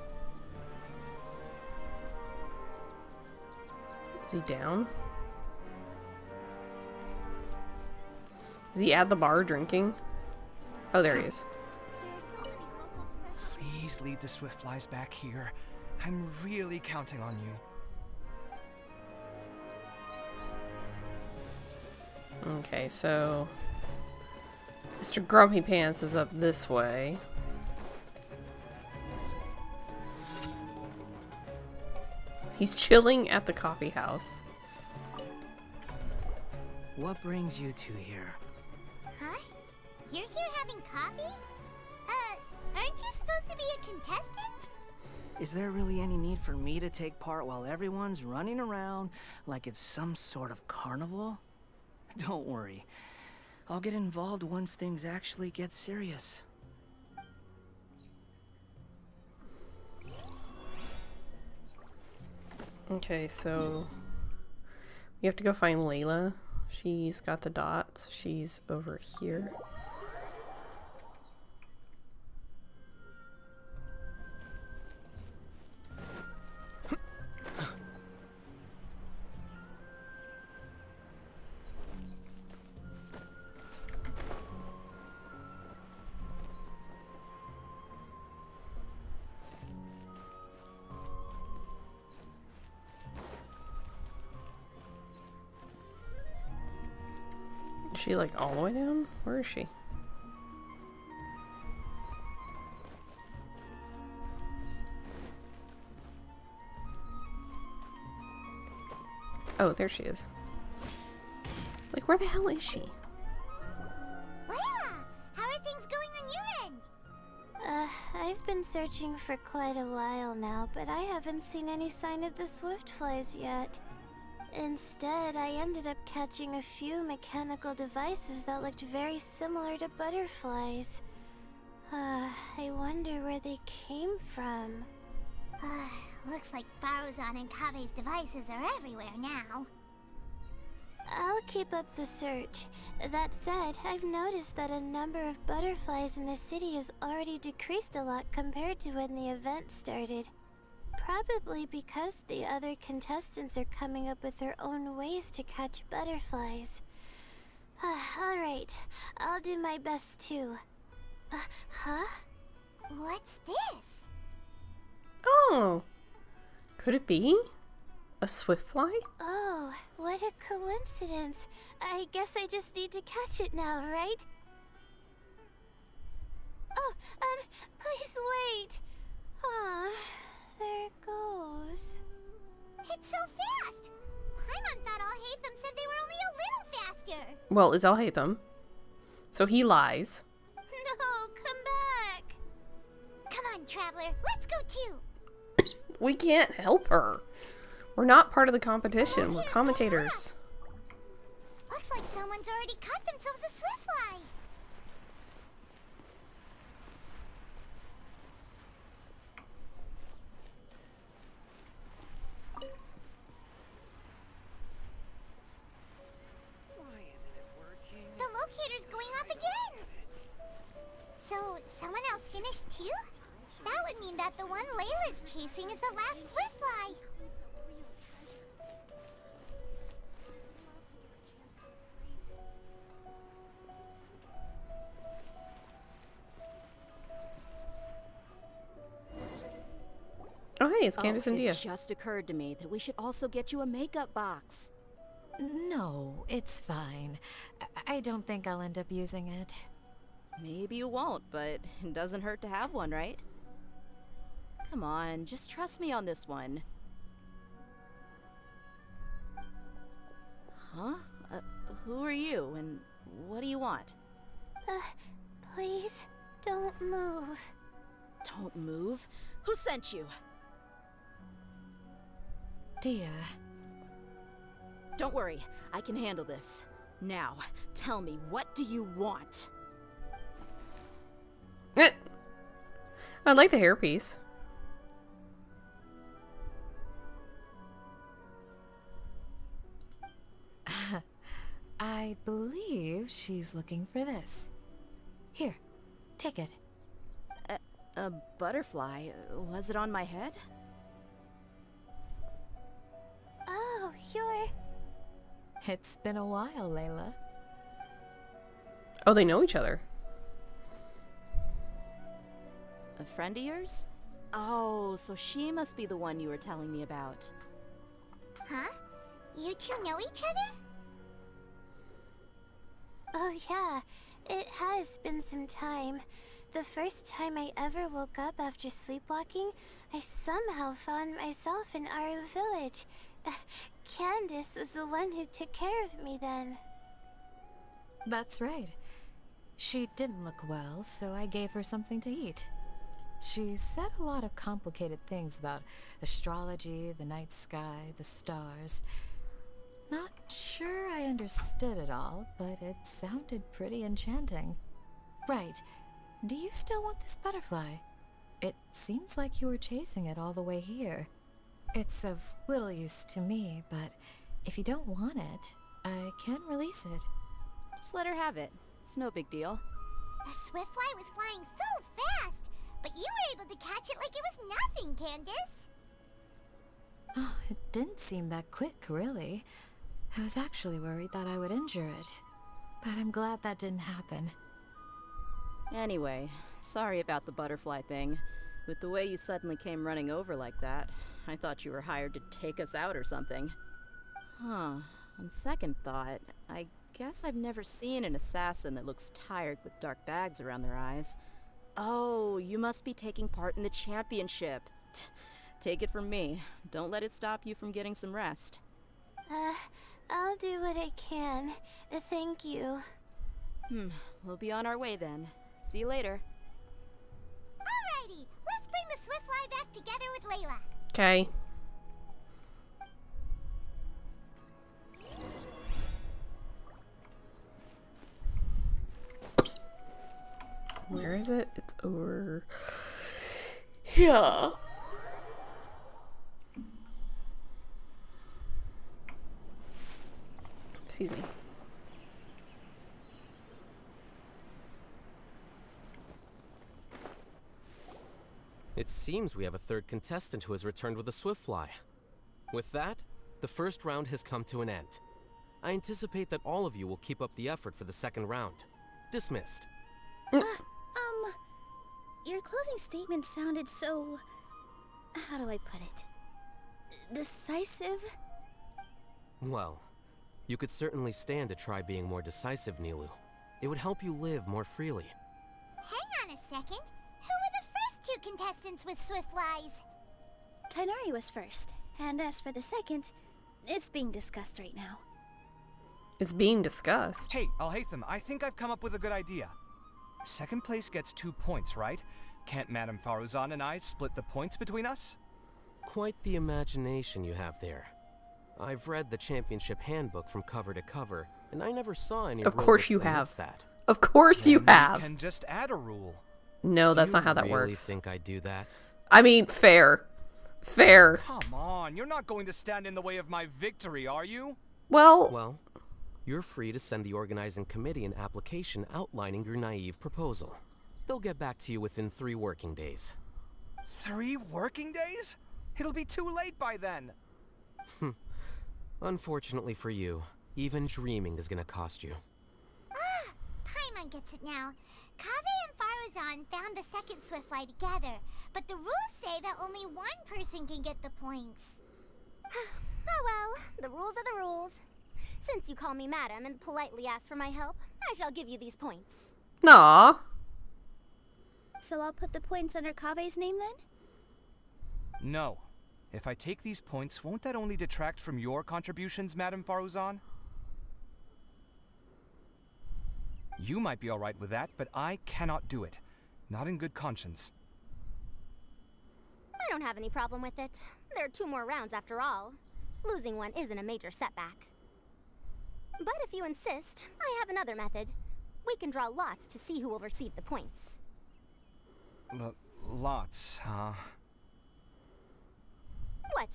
Is he down? Is he at the bar drinking? Oh, there he is. Please lead the Swiftflies back here. I'm really counting on you. Okay, so Mr. Grumpy Pants is up this way. He's chilling at the coffee house. What brings you two here? Huh? You're here having coffee? Aren't you supposed to be a contestant? Is there really any need for me to take part while everyone's running around like it's some sort of carnival? Don't worry. I'll get involved once things actually get serious. Okay, so we have to go find Layla. She's got the dots. She's over here. Is she like all the way down? Where is she? Oh, there she is. Like, where the hell is she? Layla, how are things going on your end? I've been searching for quite a while now, but I haven't seen any sign of the Swiftflies yet. Instead, I ended up catching a few mechanical devices that looked very similar to butterflies. I wonder where they came from. Looks like Farazan and Kaveh's devices are everywhere now. I'll keep up the search. That said, I've noticed that a number of butterflies in the city has already decreased a lot compared to when the event started. Probably because the other contestants are coming up with their own ways to catch butterflies. Alright, I'll do my best too. Huh? What's this? Oh! Could it be? A Swiftfly? Oh, what a coincidence. I guess I just need to catch it now, right? Oh, please wait. Aw, there it goes. It's so fast! Paimon thought Alhaitham said they were only a little faster. Well, is Alhaitham. So he lies. No, come back. Come on, Traveler, let's go too. We can't help her. We're not part of the competition. We're commentators. Looks like someone's already caught themselves a Swiftfly. Why isn't it working? The locator's going off again. So, someone else finished too? That would mean that the one Layla's chasing is the last Swiftfly. hey, it's Candace and Dia. It just occurred to me that we should also get you a makeup box. No, it's fine. I don't think I'll end up using it. Maybe you won't, but it doesn't hurt to have one, right? Come on, just trust me on this one. Huh? Who are you, and what do you want? Please, don't move. Don't move? Who sent you? Dia. Don't worry, I can handle this. Now, tell me, what do you want? I like the hairpiece. I believe she's looking for this. Here, take it. A butterfly? Was it on my head? Oh, you're... It's been a while, Layla. Oh, they know each other. A friend of yours? Oh, so she must be the one you were telling me about. Huh? You two know each other? Oh yeah, it has been some time. The first time I ever woke up after sleepwalking, I somehow found myself in our village. Candace was the one who took care of me then. That's right. She didn't look well, so I gave her something to eat. She said a lot of complicated things about astrology, the night sky, the stars. Not sure I understood it all, but it sounded pretty enchanting. Right. Do you still want this butterfly? It seems like you were chasing it all the way here. It's of little use to me, but if you don't want it, I can release it. Just let her have it. It's no big deal. The Swiftfly was flying so fast, but you were able to catch it like it was nothing, Candace. Oh, it didn't seem that quick, really. I was actually worried that I would injure it, but I'm glad that didn't happen. Anyway, sorry about the butterfly thing. With the way you suddenly came running over like that, I thought you were hired to take us out or something. Huh. On second thought, I guess I've never seen an assassin that looks tired with dark bags around their eyes. Oh, you must be taking part in the championship. Take it from me. Don't let it stop you from getting some rest. I'll do what I can. Thank you. We'll be on our way then. See you later. Alrighty, let's bring the Swiftfly back together with Layla. Okay. Where is it? It's over here. Excuse me. It seems we have a third contestant who has returned with a Swiftfly. With that, the first round has come to an end. I anticipate that all of you will keep up the effort for the second round. Dismissed. Your closing statement sounded so... how do I put it? Decisive? Well, you could certainly stand to try being more decisive, Nilu. It would help you live more freely. Hang on a second. Who were the first two contestants with Swiftflies? Tainari was first, and as for the second, it's being discussed right now. It's being discussed. Hey, Alhaitham, I think I've come up with a good idea. Second place gets 2 points, right? Can't Madame Faruzan and I split the points between us? Quite the imagination you have there. I've read the championship handbook from cover to cover, and I never saw any. Of rule course which you permits have. That. Of course you have. You can just add a rule. No, that's not how that really works. Think I do that? I mean, fair. Fair. Come on, you're not going to stand in the way of my victory, are you? Well, you're free to send the organizing committee an application outlining your naive proposal. They'll get back to you within 3 working days. 3 working days? It'll be too late by then. Unfortunately for you, even dreaming is gonna cost you. Paimon gets it now. Kaveh and Faruzan found the second Swiftfly together, but the rules say that only one person can get the points. Oh well, the rules are the rules. Since you call me madam and politely ask for my help, I shall give you these points. Aw. So I'll put the points under Kaveh's name then? No. If I take these points, won't that only detract from your contributions, Madame Faruzan? You might be alright with that, but I cannot do it. Not in good conscience. I don't have any problem with it. There are 2 more rounds after all. Losing one isn't a major setback. But if you insist, I have another method. We can draw lots to see who will receive the points. Lots, huh? What?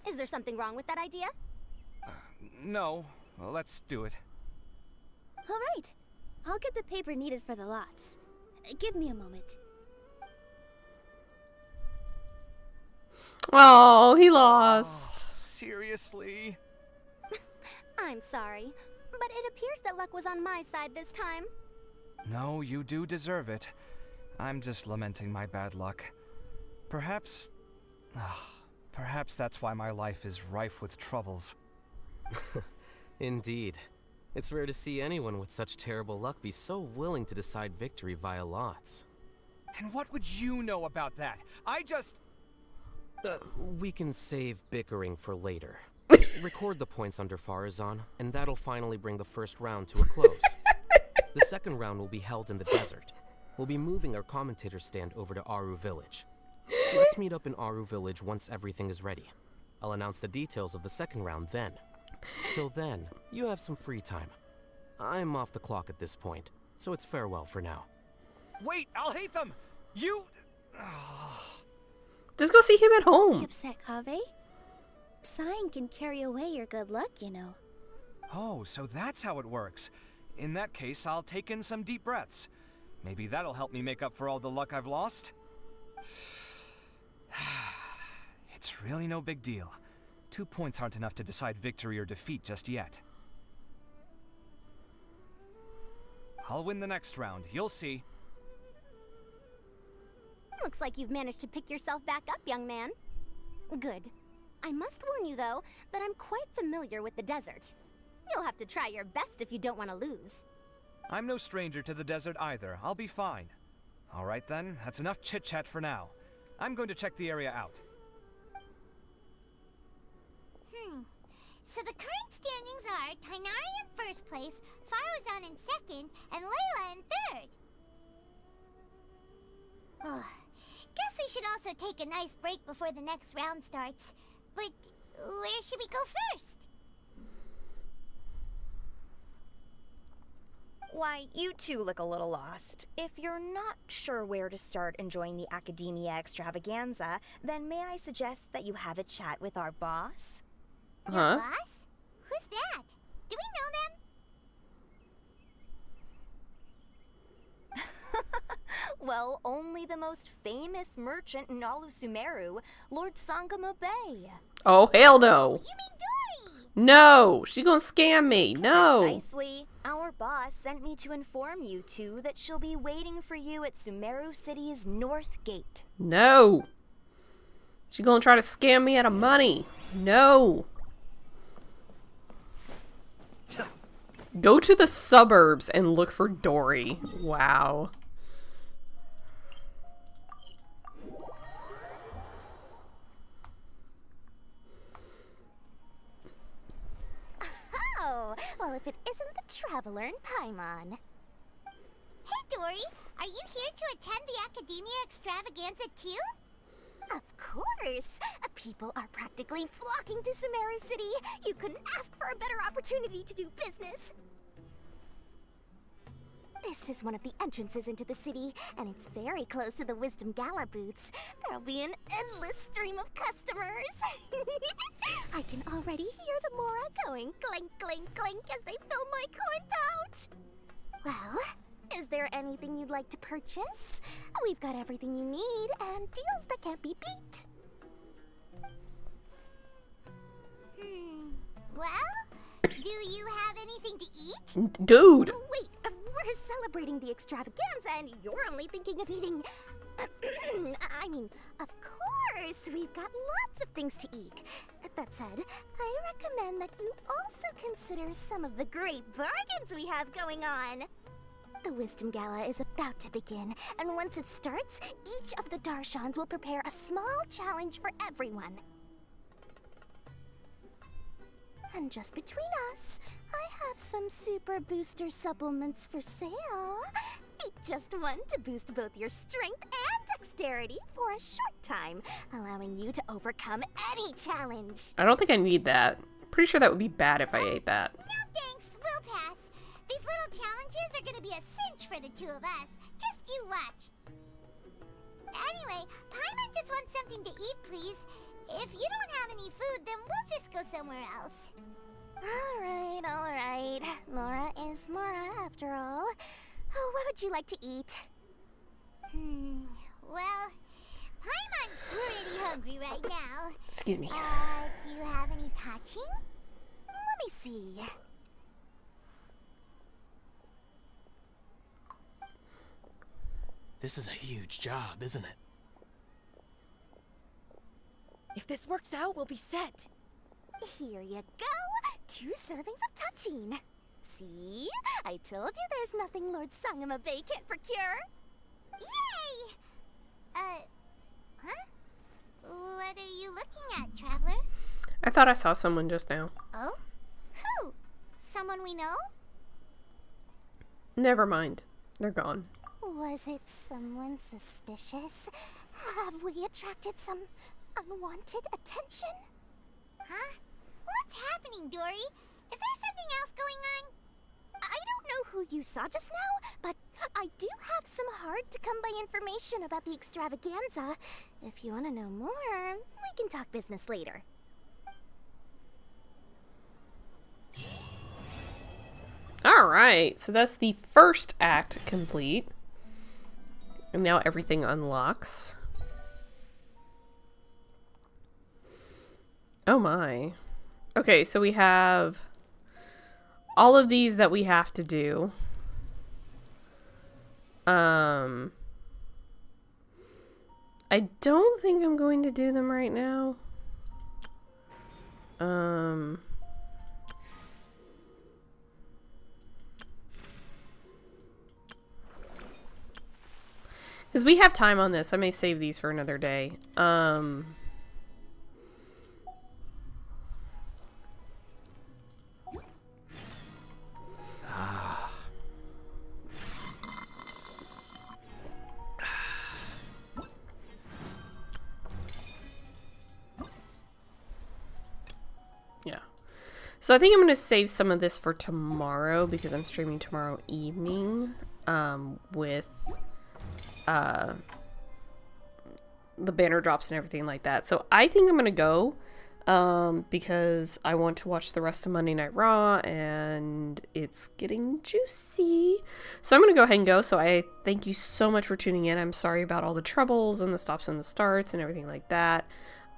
Is there something wrong with that idea? No. Well, let's do it. All right. I'll get the paper needed for the lots. Give me a moment. Oh, he lost. Oh, seriously? I'm sorry, but it appears that luck was on my side this time. No, you do deserve it. I'm just lamenting my bad luck. Perhaps that's why my life is rife with troubles. Indeed. It's rare to see anyone with such terrible luck be so willing to decide victory via lots. And what would you know about that? I just... We can save bickering for later. Record the points under Faruzan, and that'll finally bring the first round to a close. The second round will be held in the desert. We'll be moving our commentator stand over to Aru Village. Let's meet up in Aru Village once everything is ready. I'll announce the details of the second round then. Till then, you have some free time. I'm off the clock at this point, so it's farewell for now. Wait, I'll hate them! You... Just go see him at Don't be home. upset, Kaveh. Sighing can carry away your good luck, you know. Oh, so that's how it works. In that case, I'll take in some deep breaths. Maybe that'll help me make up for all the luck I've lost. It's really no big deal. 2 points aren't enough to decide victory or defeat just yet. I'll win the next round, you'll see. Looks like you've managed to pick yourself back up, young man. Good. I must warn you, though, that I'm quite familiar with the desert. You'll have to try your best if you don't want to lose. I'm no stranger to the desert either. I'll be fine. All right then, that's enough chit-chat for now. I'm going to check the area out. So the current standings are Tainari in first place, Faruzan in second, and Layla in third. Guess we should also take a nice break before the next round starts. But where should we go first? Why, you two look a little lost. If you're not sure where to start enjoying the Academia extravaganza, then may I suggest that you have a chat with our boss? Your boss? Who's that? Do we know them? Well, only the most famous merchant in all of Sumeru, Lord Sangamo Bay. Oh, hell no. You mean Dory? No, she's gonna scam me. No. Precisely. Our boss sent me to inform you two that she'll be waiting for you at Sumeru City's North Gate. No. She's gonna try to scam me out of money. No. Go to the suburbs and look for Dory. Wow. Oh, well, if it isn't the Traveler in Paimon. Hey, Dory, are you here to attend the Academia extravaganza too? Of course! People are practically flocking to Sumeru City. You couldn't ask for a better opportunity to do business. This is one of the entrances into the city, and it's very close to the Wisdom Gala booths. There'll be an endless stream of customers. I can already hear the Mora going clink, clink, clink as they fill my coin pouch. Well, is there anything you'd like to purchase? We've got everything you need and deals that can't be beat. Well, do you have anything to eat? Dude. Wait, They're celebrating the extravaganza and you're only thinking of eating... I mean, of course, we've got lots of things to eat. That said, I recommend that you also consider some of the great bargains we have going on. The Wisdom Gala is about to begin, and once it starts, each of the Darshans will prepare a small challenge for everyone. And just between us, I have some super booster supplements for sale. Eat just one to boost both your strength and dexterity for a short time, allowing you to overcome any challenge. I don't think I need that. Pretty sure that would be bad if I ate that. No thanks, we'll pass. These little challenges are gonna be a cinch for the two of us. Just you watch. Anyway, Paimon just wants something to eat, please. If you don't have any food, then we'll just go somewhere else. Alright. Mora is Mora, after all. Oh, what would you like to eat? Well, Paimon's pretty hungry right now. Excuse me. Do you have any touching? Let me see. This is a huge job, isn't it? If this works out, we'll be set. Here you go. 2 servings of touching. See? I told you there's nothing Lord Sangamabay can't procure. Yay! Huh? What are you looking at, Traveler? I thought I saw someone just now. Oh? Who? Someone we know? Never mind. They're gone. Was it someone suspicious? Have we attracted some unwanted attention? Huh? What's happening, Dory? Is there something else going on? I don't know who you saw just now, but I do have some hard-to-come-by information about the extravaganza. If you want to know more, we can talk business later. Alright, so that's the first act complete. And now everything unlocks. Oh my. Okay, so we have all of these that we have to do. I don't think I'm going to do them right now. Because we have time on this. I may save these for another day. Yeah. So I think I'm going to save some of this for tomorrow because I'm streaming tomorrow evening with the banner drops and everything like that. So I think I'm going to go because I want to watch the rest of Monday Night Raw and it's getting juicy. So I'm going to go ahead and go. So I thank you so much for tuning in. I'm sorry about all the troubles and the stops and the starts and everything like that.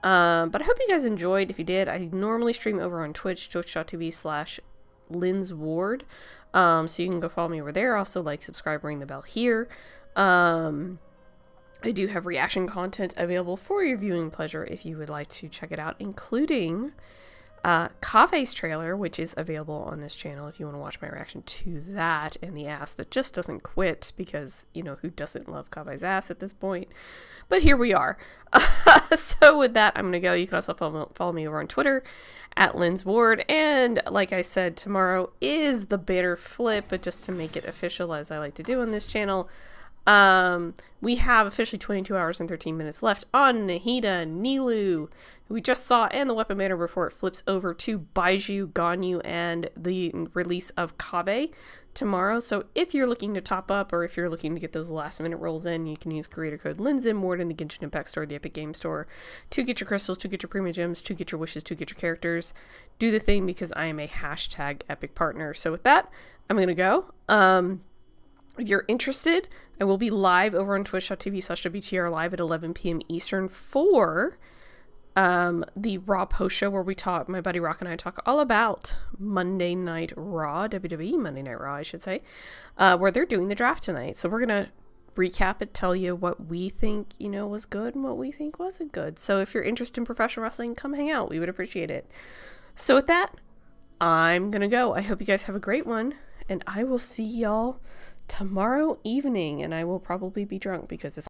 But I hope you guys enjoyed. If you did, I normally stream over on Twitch, twitch.tv/Linsmward. So you can go follow me over there. Also, like, subscribe, ring the bell here. I do have reaction content available for your viewing pleasure if you would like to check it out, including Kave's trailer, which is available on this channel if you want to watch my reaction to that and the ass that just doesn't quit because, you know, who doesn't love Kave's ass at this point? But here we are. So with that, I'm going to go. You can also follow me over on Twitter at Linsmward. And like I said, tomorrow is the banner flip, but just to make it official, as I like to do on this channel, we have officially 22 hours and 13 minutes left on Nahida, Nilu, who we just saw, and the weapon banner before it flips over to Baizhu, Ganyu, and the release of Kave tomorrow. So if you're looking to top up, or if you're looking to get those last minute rolls in, you can use creator code Linsmward in the Genshin Impact Store, the Epic Game Store, to get your crystals, to get your premium gems, to get your wishes, to get your characters. Do the thing because I am a hashtag epic partner. So with that, I'm going to go. If you're interested, I will be live over on twitch.tv/WTR live at 11 p.m. Eastern for the Raw post show where my buddy Rock and I talk all about Monday Night Raw, WWE Monday Night Raw, I should say, where they're doing the draft tonight. So we're going to recap it, tell you what we think, was good and what we think wasn't good. So if you're interested in professional wrestling, come hang out. We would appreciate it. So with that, I'm going to go. I hope you guys have a great one, and I will see y'all tomorrow evening, and I will probably be drunk because it's